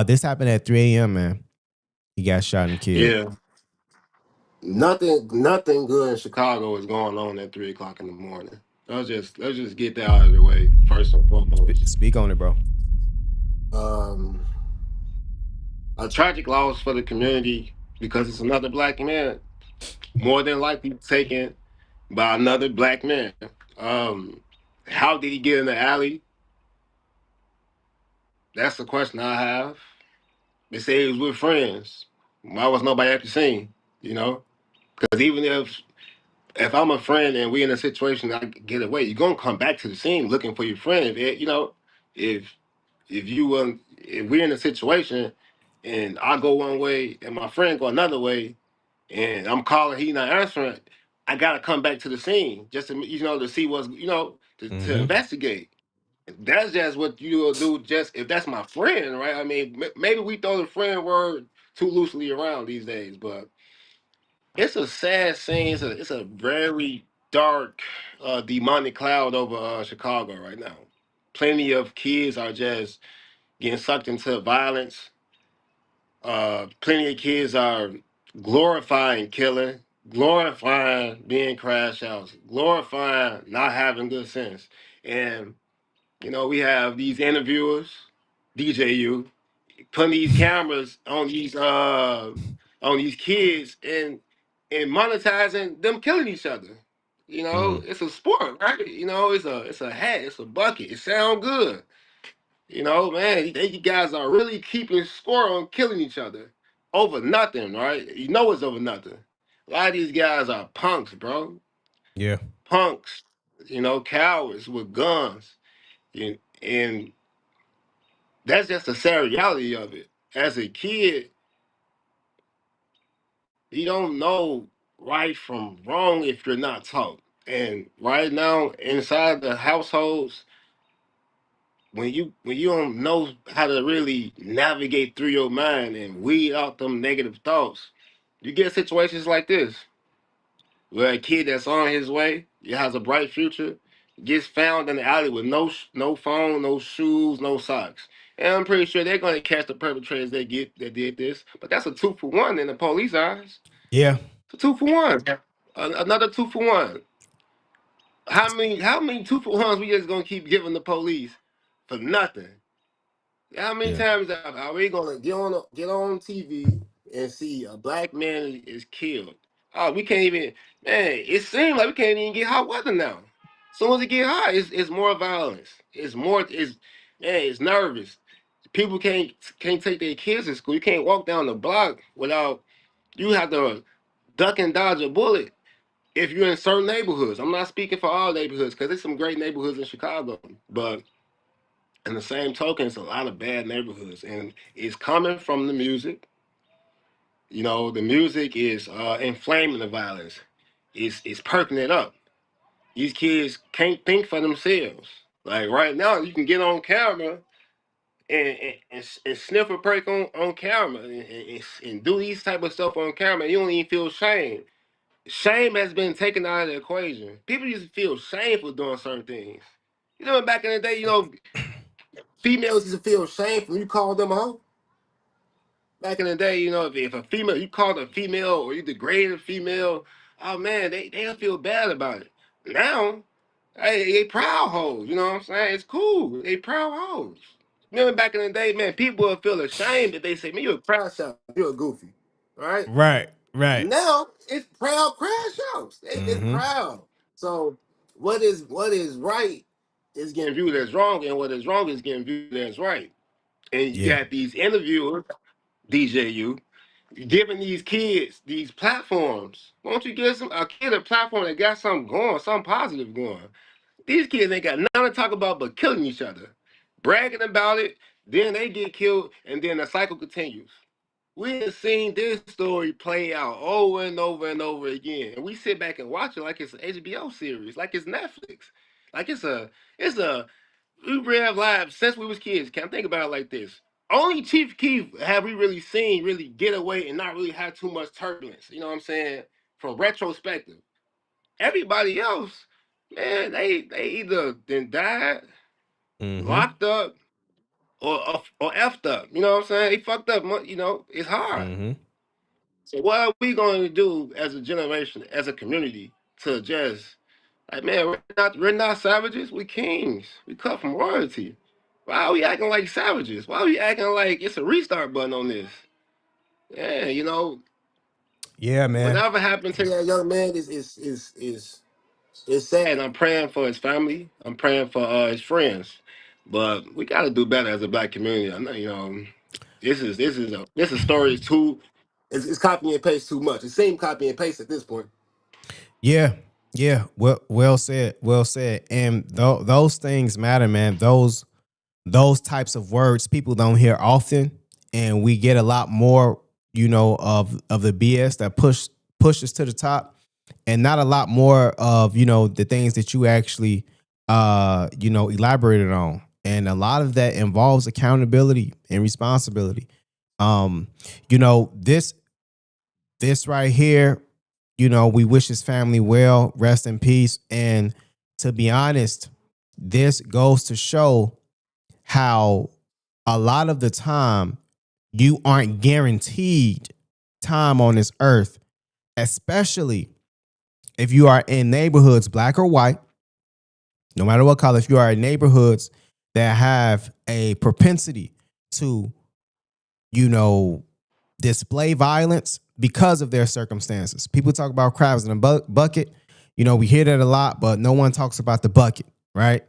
This happened at 3 a.m., man. He got shot and killed. Yeah. Nothing good in Chicago is going on at 3 o'clock in the morning. Let's just get that out of the way first and foremost. Speak on it, bro. Um, a tragic loss for the community because it's another black man, more than likely taken by another black man. Um, how did he get in the alley? That's the question I have. They say he was with friends. Why was nobody at the scene? Because even if I'm a friend and we in a situation I get away, you're gonna come back to the scene looking for your friend. If if we're in a situation and I go one way and my friend go another way and I'm calling, he not answering, I gotta come back to the scene just to see what's to Mm-hmm. investigate. That's just what you will do. Just if that's my friend, right? I mean, maybe we throw the friend word too loosely around these days, but it's a sad scene. It's a very dark, demonic cloud over Chicago right now. Plenty of kids are just getting sucked into violence. Plenty of kids are glorifying killing, glorifying being crash outs, glorifying not having good sense. And we have these interviewers, DJU, putting these cameras on these kids and monetizing them killing each other. Mm-hmm. It's a sport, right? It's a hat, it's a bucket. It sound good. Man, you guys are really keeping score on killing each other over nothing, right? It's over nothing. A lot of these guys are punks, bro. Yeah. Punks, cowards with guns. And that's just the sad reality of it. As a kid, you don't know right from wrong if you're not taught. And right now, inside the households, when you don't know how to really navigate through your mind and weed out them negative thoughts, you get situations like this where a kid that's on his way, he has a bright future, gets found in the alley with no phone, no shoes, no socks. And I'm pretty sure they're going to catch the perpetrators that did this. But that's a 2-for-1 in the police eyes. Yeah. It's a 2-for-1. Another 2-for-1. How many 2-for-1s we just gonna keep giving the police for nothing? How many Yeah. times are we gonna get on TV and see a black man is killed? Oh, we can't even. Man, it seems like we can't even get hot weather now. As soon as it get hot, it's more violence. It's nervous. People can't take their kids to school. You can't walk down the block without you have to duck and dodge a bullet if you're in certain neighborhoods. I'm not speaking for all neighborhoods because there's some great neighborhoods in Chicago, but in the same token, it's a lot of bad neighborhoods, and it's coming from the music. You know, the music is inflaming the violence. It's perking it up. These kids can't think for themselves. Like right now, you can get on camera and sniff a perk on camera and do these type of stuff on camera. And you don't even feel shame. Shame has been taken out of the equation. People used to feel shame for doing certain things. You know, back in the day, females used to feel shame when you called them a hoe. Back in the day, if a female, you called a female or you degraded a female, oh man, they'll feel bad about it. Now, hey, they proud hoes. You know what I'm saying? It's cool. They proud hoes. Remember back in the day, man, people would feel ashamed if they say, man, you're a proud shot. You're a goofy. All right? Right. Right. Now it's proud crash outs. It's Mm-hmm. proud. So what is right is getting viewed as wrong, and what is wrong is getting viewed as right. And you Yeah. got these interviewers, DJU, giving these kids these platforms. Why don't you give a kid a platform that got something going, something positive going? These kids ain't got nothing to talk about but killing each other, bragging about it. Then they get killed, and then the cycle continues. We have seen this story play out over and over and over again, and we sit back and watch it like it's an HBO series, like it's Netflix, like it's a we read live since we was kids. Can't think about it like this. Only Chief Keef have we really seen really get away and not really have too much turbulence. You know what I'm saying? From retrospective, everybody else, man, they either then died, Mm-hmm. locked up, or effed up. You know what I'm saying? They fucked up. It's hard. Mm-hmm. So what are we going to do as a generation, as a community, to just like, man, we're not savages, we kings. We cut from royalty. Why are we acting like savages? Why are we acting like it's a restart button on this? Yeah, Yeah, man. whatever happened to that young man is sad. I'm praying for his family. I'm praying for his friends. But we got to do better as a black community. I know, this is story is too. It's copy and paste too much. It seems copy and paste at this point. Yeah. Yeah. Well said. Well said. And those things matter, man. Those types of words people don't hear often, and we get a lot more, of the BS that pushes to the top, and not a lot more of the things that you actually elaborated on, and a lot of that involves accountability and responsibility. Um, this right here, we wish his family well, rest in peace, and to be honest, this goes to show how a lot of the time you aren't guaranteed time on this earth, especially if you are in neighborhoods, black or white, no matter what color, if you are in neighborhoods that have a propensity to, you know, display violence because of their circumstances. People talk about crabs in a bucket. We hear that a lot, but no one talks about the bucket, right?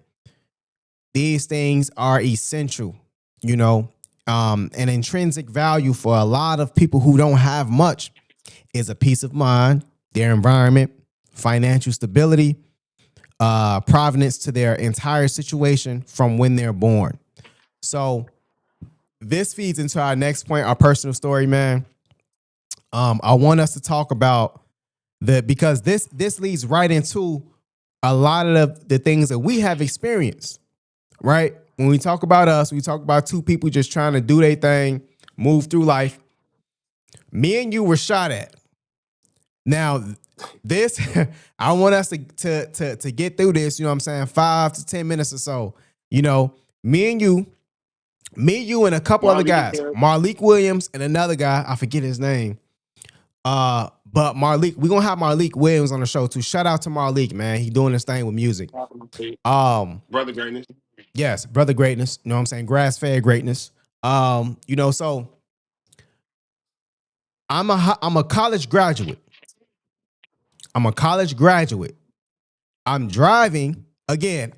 These things are essential, an intrinsic value for a lot of people who don't have much is a peace of mind, their environment, financial stability, provenance to their entire situation from when they're born. So this feeds into our next point, our personal story, man. I want us to talk about because this leads right into a lot of the things that we have experienced, right? when we talk about us, we talk about two people just trying to do their thing, move through life. Me and you were shot at. Now, this I want us to get through this. You know what I'm saying? 5 to 10 minutes or so. You know, me and you, and a couple other guys, Marleek Williams and another guy, I forget his name. But Marleek, we're gonna have Marleek Williams on the show too. Shout out to Marleek, man. He doing this thing with music. Brother greatness. Yes, brother greatness. You know what I'm saying? Grass-fed greatness. You know, so I'm a college graduate. I'm driving. Again,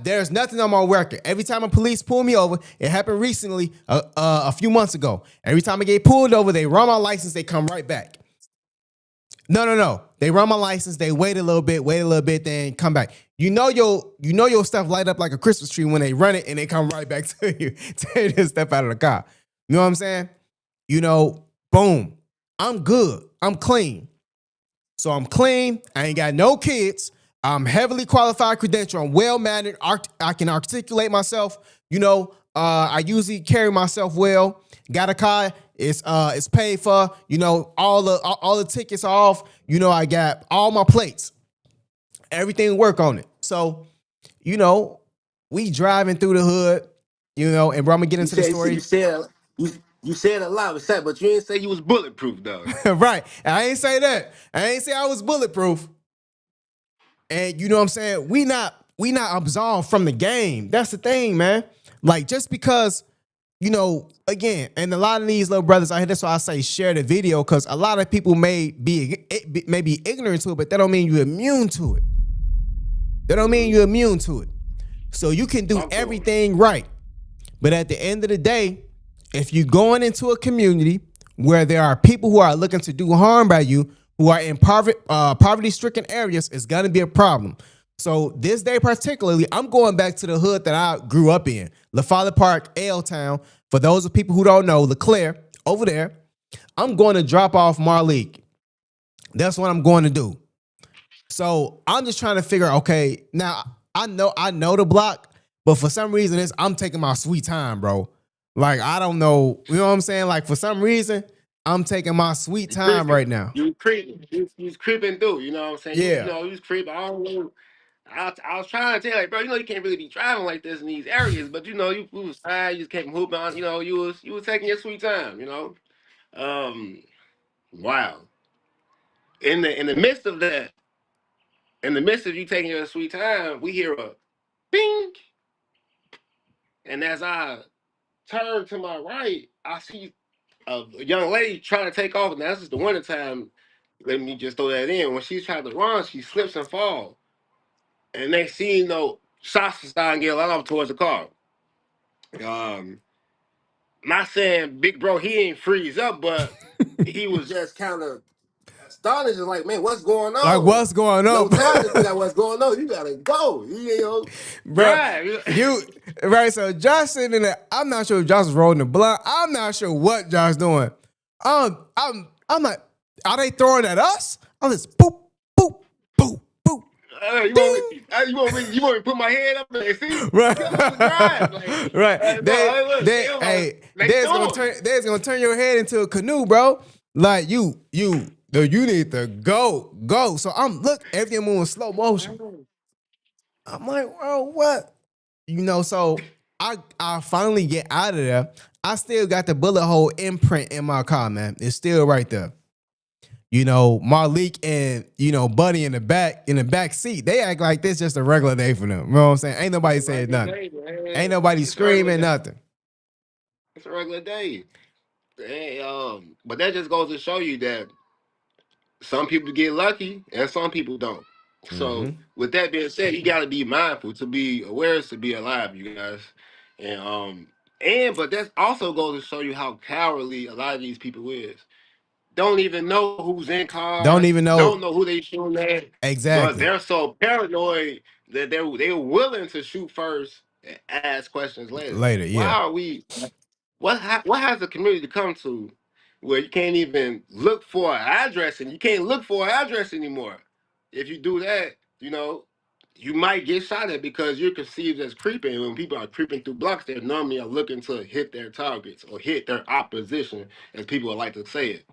there's nothing on my record. Every time a police pull me over, it happened recently, a few months ago. Every time I get pulled over, they run my license, they come right back. No. They run my license, they wait a little bit, then come back. You know your stuff light up like a Christmas tree when they run it and they come right back to you. Tell you to step out of the car. You know what I'm saying? You know, boom. I'm good. I'm clean. So I'm clean. I ain't got no kids. I'm heavily qualified credential. I'm well-mannered. I can articulate myself. You know, I usually carry myself well. Got a car. It's paid for. You know, all the tickets are off. You know, I got all my plates. Everything work on it. So, you know, we driving through the hood, you know, and bro, I'm gonna get into the story. You said a lot, but you didn't say you was bulletproof, though. Right. And I ain't say that. I ain't say I was bulletproof. And you know what I'm saying? We not absolved from the game. That's the thing, man. Like, just because, you know, again, and a lot of these little brothers out here, that's why I say share the video, because a lot of people may be ignorant to it, but that don't mean you're immune to it. So you can do everything right. But at the end of the day, if you're going into a community where there are people who are looking to do harm by you, who are in poverty-stricken areas, it's gonna be a problem. So this day particularly, I'm going back to the hood that I grew up in, LaFollette Park, L-Town. For those of people who don't know, LeClaire, over there, I'm going to drop off Marleek. That's what I'm going to do. So I'm just trying to figure, okay, now I know the block, but for some reason I'm taking my sweet time, bro. Like, I don't know, you know what I'm saying? Like, for some reason, I'm taking my sweet time right now. You creeping. You was creeping through, you know what I'm saying? Yeah. You was creeping. I don't know. I was trying to tell you, like, bro, you know you can't really be driving like this in these areas, but you know, you was fine, you just kept hooping on, you know, you was taking your sweet time, you know. Wow. In the midst of that, in the midst of you taking your sweet time, we hear a bing. And as I turn to my right, I see a young lady trying to take off. Now, this is the winter time. Let me just throw that in. When she's trying to run, she slips and falls. And next thing you know, shots start getting let off towards the car. Um, Not saying big bro, he ain't freeze up, but he was just kind of astonished and like, man, what's going Like, on? what's going No on? time to figure out what's going on. You gotta go. Bro, Drive. right, so Josh sitting in there. I'm not sure if Josh is rolling the blunt. I'm not sure what Josh doing. I'm like, are they throwing at us? I'm just boop, boop, boop, boop. You want me to put my head up there? See, Right. come on, drive. Like, Right. look, They's gonna turn your head into a canoe, bro. Like, you need to go. So everything moving slow motion. I'm like, bro, what? You know, so I finally get out of there. I still got the bullet hole imprint in my car, man. It's still right there. You know, Marleek and, you know, Buddy in the back seat, they act like this just a regular day for them. You know what I'm saying? Ain't nobody saying nothing. Ain't nobody screaming nothing. It's a regular day. But that just goes to show you that some people get lucky and some people don't. So with that being said, you gotta be mindful. To be aware is to be alive, you guys. But that also goes to show you how cowardly a lot of these people is. Don't even know who's in Don't cars, even know. don't know who they shooting at. But Exactly. they're so paranoid that they're willing to shoot first and ask questions later. Later, Why yeah. are we what has the community come to where you can't even look for an address and you can't look for an address anymore? If you do that, you know, you might get shot at because you're perceived as creeping. When people are creeping through blocks, they normally are looking to hit their targets or hit their opposition, as people would like to say it.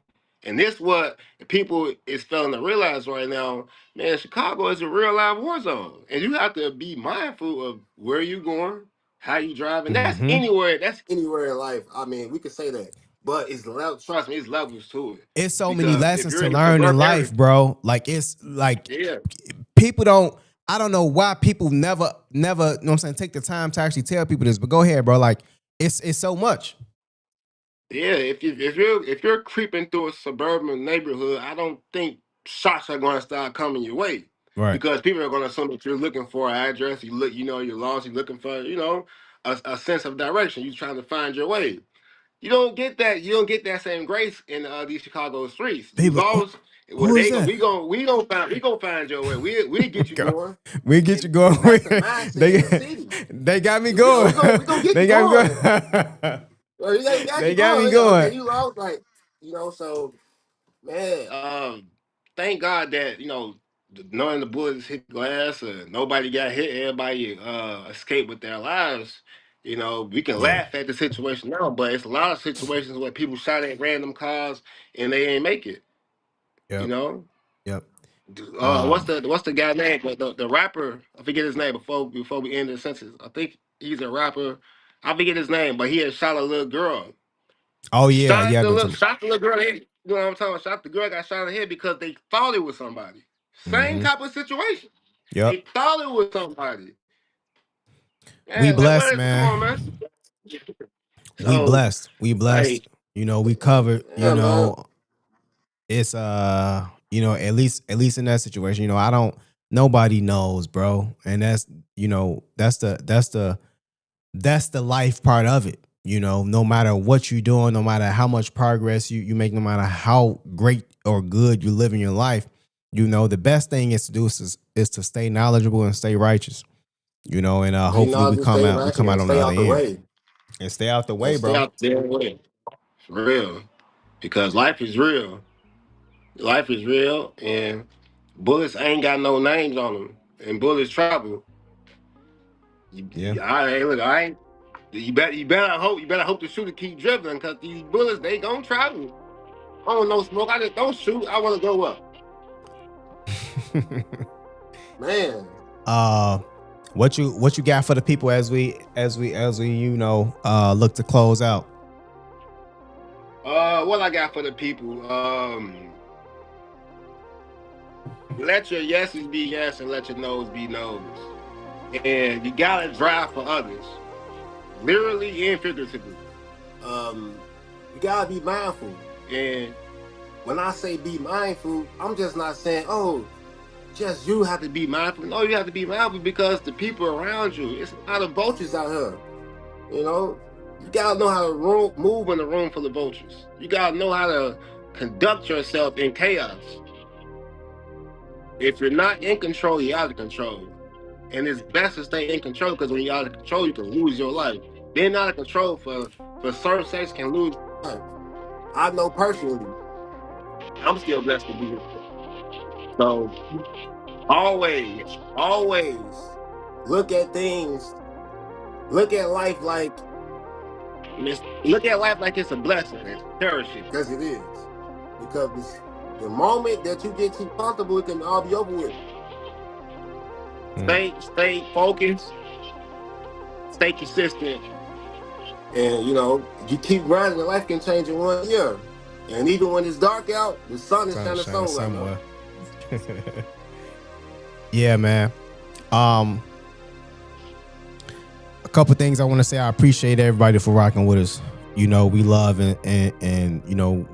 And this what people is failing to realize right now. Man, Chicago is a real live war zone, and you have to be mindful of where you going, how you driving. That's Mm-hmm. anywhere. That's anywhere in life. I mean, we could say that, but it's trust me, it's levels to it. It's so many Because if lessons you're to in the learn in suburban area, life, bro. Like it's like yeah. people don't. I don't know why people never, you know what I'm saying, take the time to actually tell people this. But go ahead, bro. Like it's so much. Yeah, if you're creeping through a suburban neighborhood, I don't think shots are going to start coming your way Right. because people are going to assume that you're looking for an address. You look, you're lost. You're looking for, a sense of direction. You're trying to find your way. You don't get that. You don't get that same grace in these Chicago streets. You People, lost. Well, who is that? we gonna find your way. We get you Go. going, We get you and going. that's the mindset they of the city. they got me Yeah, going. we gonna get They you got me going. going. Well, you got They you got me going. Okay, going. you lost, like so. Man, thank God that none of the bullets hit glass, or nobody got hit. Everybody escaped with their lives. We can Yeah. laugh at the situation now, but it's a lot of situations where people shot at random cars and they ain't make it. You Yep. know, Yep. what's the guy name? The rapper, I forget his name before we end the sentence. I think he's a rapper. I forget his name, but he had shot a little girl. Oh yeah. Yeah. I know too. Shot the little girl in the head. You know what I'm talking about? Shot the girl, got shot in the head because they thought it was somebody. Same Mm-hmm. type of situation. Yep. They thought it was somebody. We Man, like blessed, what is come man. on, man? We So blessed. We blessed. like, You know, we covered, yeah, man. it's at least in that situation, I don't nobody knows, bro. And that's the life part of it. No matter what you're doing, no matter how much progress you make, no matter how great or good you live in your life, the best thing is to do is to stay knowledgeable and stay righteous. And hopefully we come Stay out we right come and out on the stay other out the end way. and stay out the And way, stay bro. out their way. For real. Because life is real. Life is real, and bullets ain't got no names on them. And bullets travel. Yeah. I ain't. You better hope the shooter keep dribbling because these bullets they gonna travel. I don't know smoke. I just don't shoot. I want to go up, man. What you got for the people as we look to close out? What I got for the people? Let your yeses be yes and let your no's be no's. And you gotta drive for others, literally and figuratively. You gotta be mindful. And when I say be mindful, I'm just not saying, oh, just you have to be mindful. No, you have to be mindful because the people around you, it's a lot of vultures out here. You gotta know how to move in a room full of vultures. You gotta know how to conduct yourself in chaos. If you're not in control, you're out of control. And it's best to stay in control because when you're out of control, you can lose your life. Being out of control for certain sex can lose your life. I know personally, I'm still blessed to be here. So always look at things, look at life like it's a blessing and cherish it because it is. Because the moment that you get too comfortable, it can all be over with. Stay focused, stay consistent, and you keep grinding. Your life can change in 1 year. And even when it's dark out, the sun is shining somewhere. Yeah, man. A couple things I want to say. I appreciate everybody for rocking with us. We love and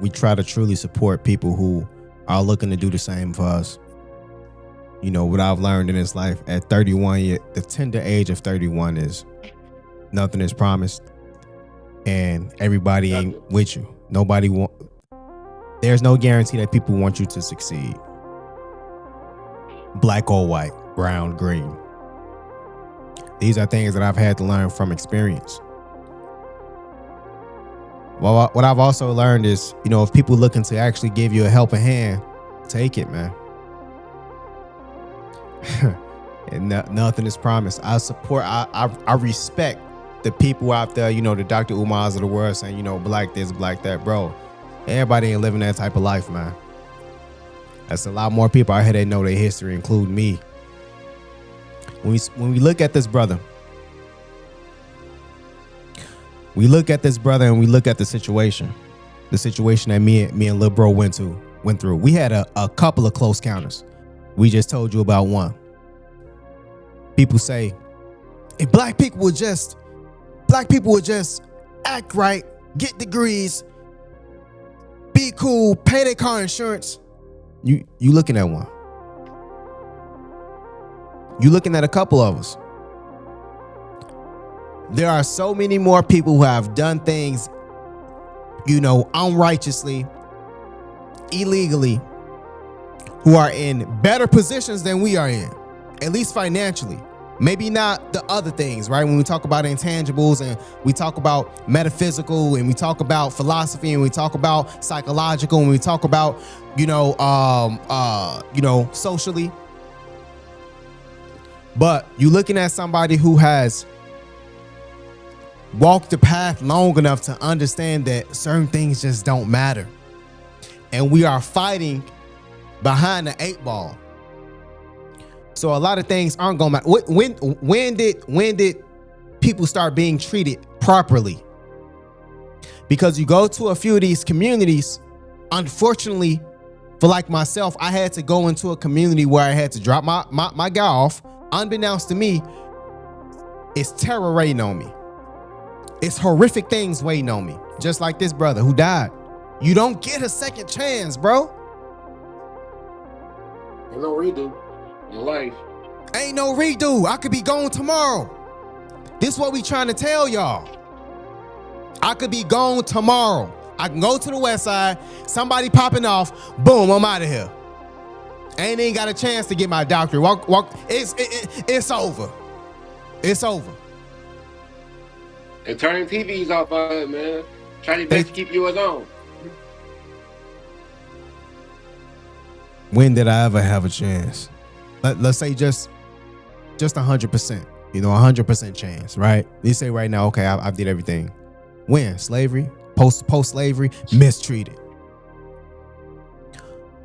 we try to truly support people who are looking to do the same for us. What I've learned in this life at 31, the tender age of 31 is nothing is promised, and everybody ain't with you. There's no guarantee that people want you to succeed. Black or white, brown, green. These are things that I've had to learn from experience. Well, what I've also learned is, if people looking to actually give you a helping hand, take it, man. and nothing is promised. I support. I respect the people out there. You know, the Dr. Umars of the world saying, you know, black this, black that, bro. Everybody ain't living that type of life, man. That's a lot more people out here that know their history, including me. When we look at this brother, and we look at the situation that me and Lil Bro went through. We had a couple of close counters. We just told you about one. People say, if black people would just act right, get degrees, be cool, pay their car insurance. You looking at one. You looking at a couple of us. There are so many more people who have done things, you know, unrighteously, illegally, who are in better positions than we are in, at least financially. Maybe not the other things, right? When we talk about intangibles and we talk about metaphysical and we talk about philosophy and we talk about psychological and we talk about, socially. But you're looking at somebody who has walked the path long enough to understand that certain things just don't matter. And we are fighting behind the 8 ball. So a lot of things aren't gonna matter. When did people start being treated properly? Because you go to a few of these communities, unfortunately, for like myself, I had to go into a community where I had to drop my guy off. Unbeknownst to me, it's terror waiting on me. It's horrific things waiting on me. Just like this brother who died. You don't get a second chance, bro. Ain't no redo in life. Ain't no redo. I could be gone tomorrow. This is what we trying to tell y'all. I could be gone tomorrow. I can go to the west side, somebody popping off, boom, I'm out of here. Ain't even got a chance to get my doctorate. Walk. It's over. It's over. And turning TVs off of it, man. Try to best keep yours on. When did I ever have a chance? Let's say just 100%. You know, 100% chance, right? You say right now, okay, I did everything. When? Slavery? Post-slavery? Mistreated.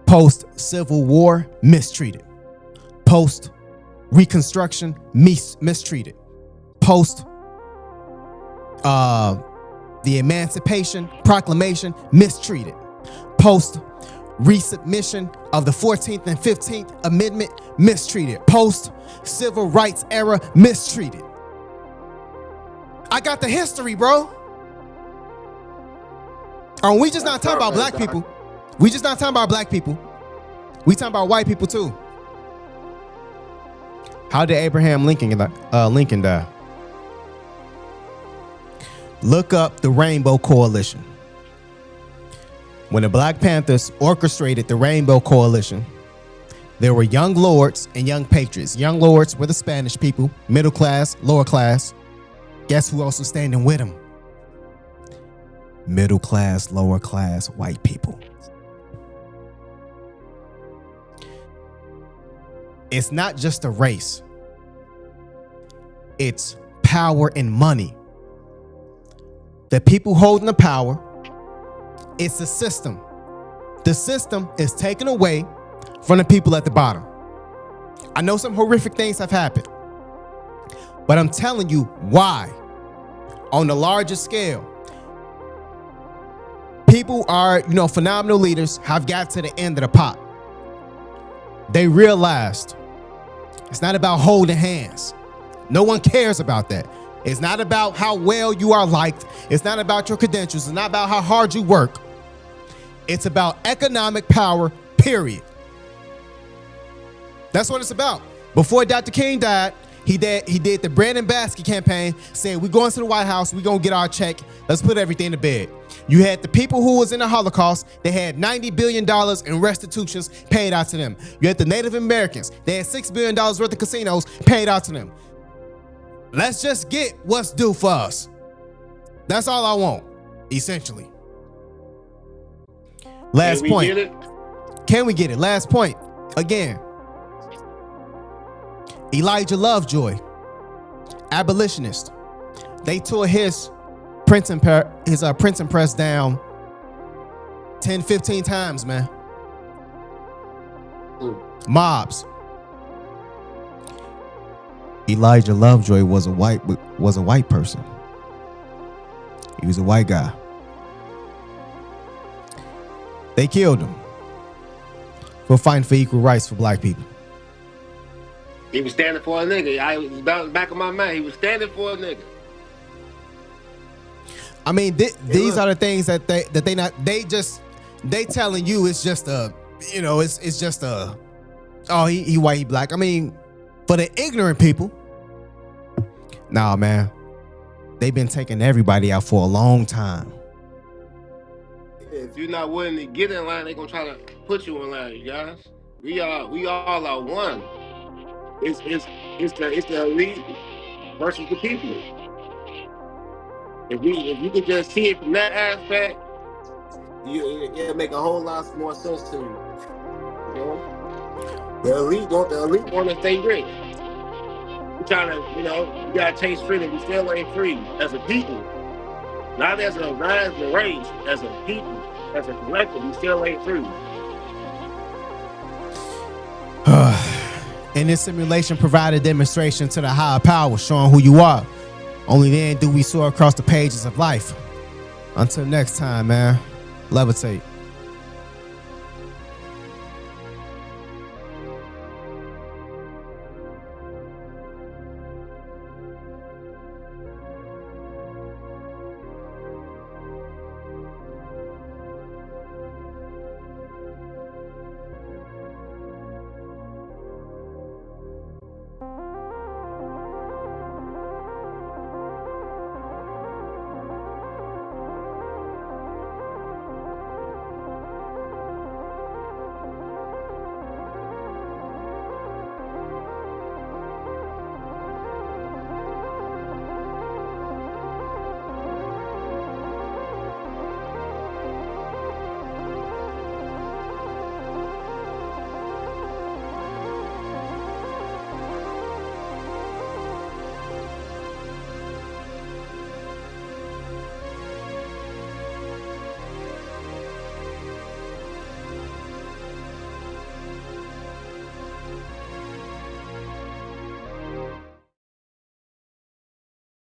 Post-Civil War? Mistreated. Post-Reconstruction? Mistreated. Post the Emancipation Proclamation? Mistreated. Post resubmission of the 14th and 15th Amendment? Mistreated. Post Civil Rights era? Mistreated. I got the history, bro. And we just not talking about black people. We just not talking about black people. We talking about white people too. How did Abraham Lincoln die? Look up the Rainbow Coalition. When the Black Panthers orchestrated the Rainbow Coalition, there were young lords and young patriots. Young lords were the Spanish people, middle class, lower class. Guess who else was standing with them? Middle class, lower class, white people. It's not just a race. It's power and money. The people holding the power, it's a system. The system is taken away from the people at the bottom. I know some horrific things have happened, but I'm telling you why. On the largest scale, people are, phenomenal leaders have got to the end of the pot. They realized it's not about holding hands. No one cares about that. It's not about how well you are liked. It's not about your credentials. It's not about how hard you work. It's about economic power, period. That's what it's about. Before Dr. King died, he did the bread and basket campaign, saying we're going to the White House, we're going to get our check, let's put everything to bed. You had the people who was in the Holocaust, they had $90 billion in restitutions paid out to them. You had the Native Americans, they had $6 billion worth of casinos paid out to them. Let's just get what's due for us. That's all I want, essentially. Last point. Can we get it? Last point. Again, Elijah Lovejoy, abolitionist. They tore his printing press down 10, 15 times, man. Mobs. Elijah Lovejoy was a white person. He was a white guy. They killed him for fighting for equal rights for black people. He was standing for a nigga. I was back of my mind. He was standing for a nigga. I mean, these are the things that they telling you it's just a, you know, it's just a, oh, he white, he black. I mean, for the ignorant people, nah, man, they've been taking everybody out for a long time. If you're not willing to get in line, they're gonna try to put you in line, you guys. We all are one. It's the elite versus the people. If you could just see it from that aspect, it'll make a whole lot more sense to you. You know? The elite want to stay rich. We're trying to, you know, you gotta chase freedom. We still ain't free as a people. Not as a race, as a people, as a collective, we still ain't free. In this simulation, provide a demonstration to the higher power, showing who you are. Only then do we soar across the pages of life. Until next time, man, levitate.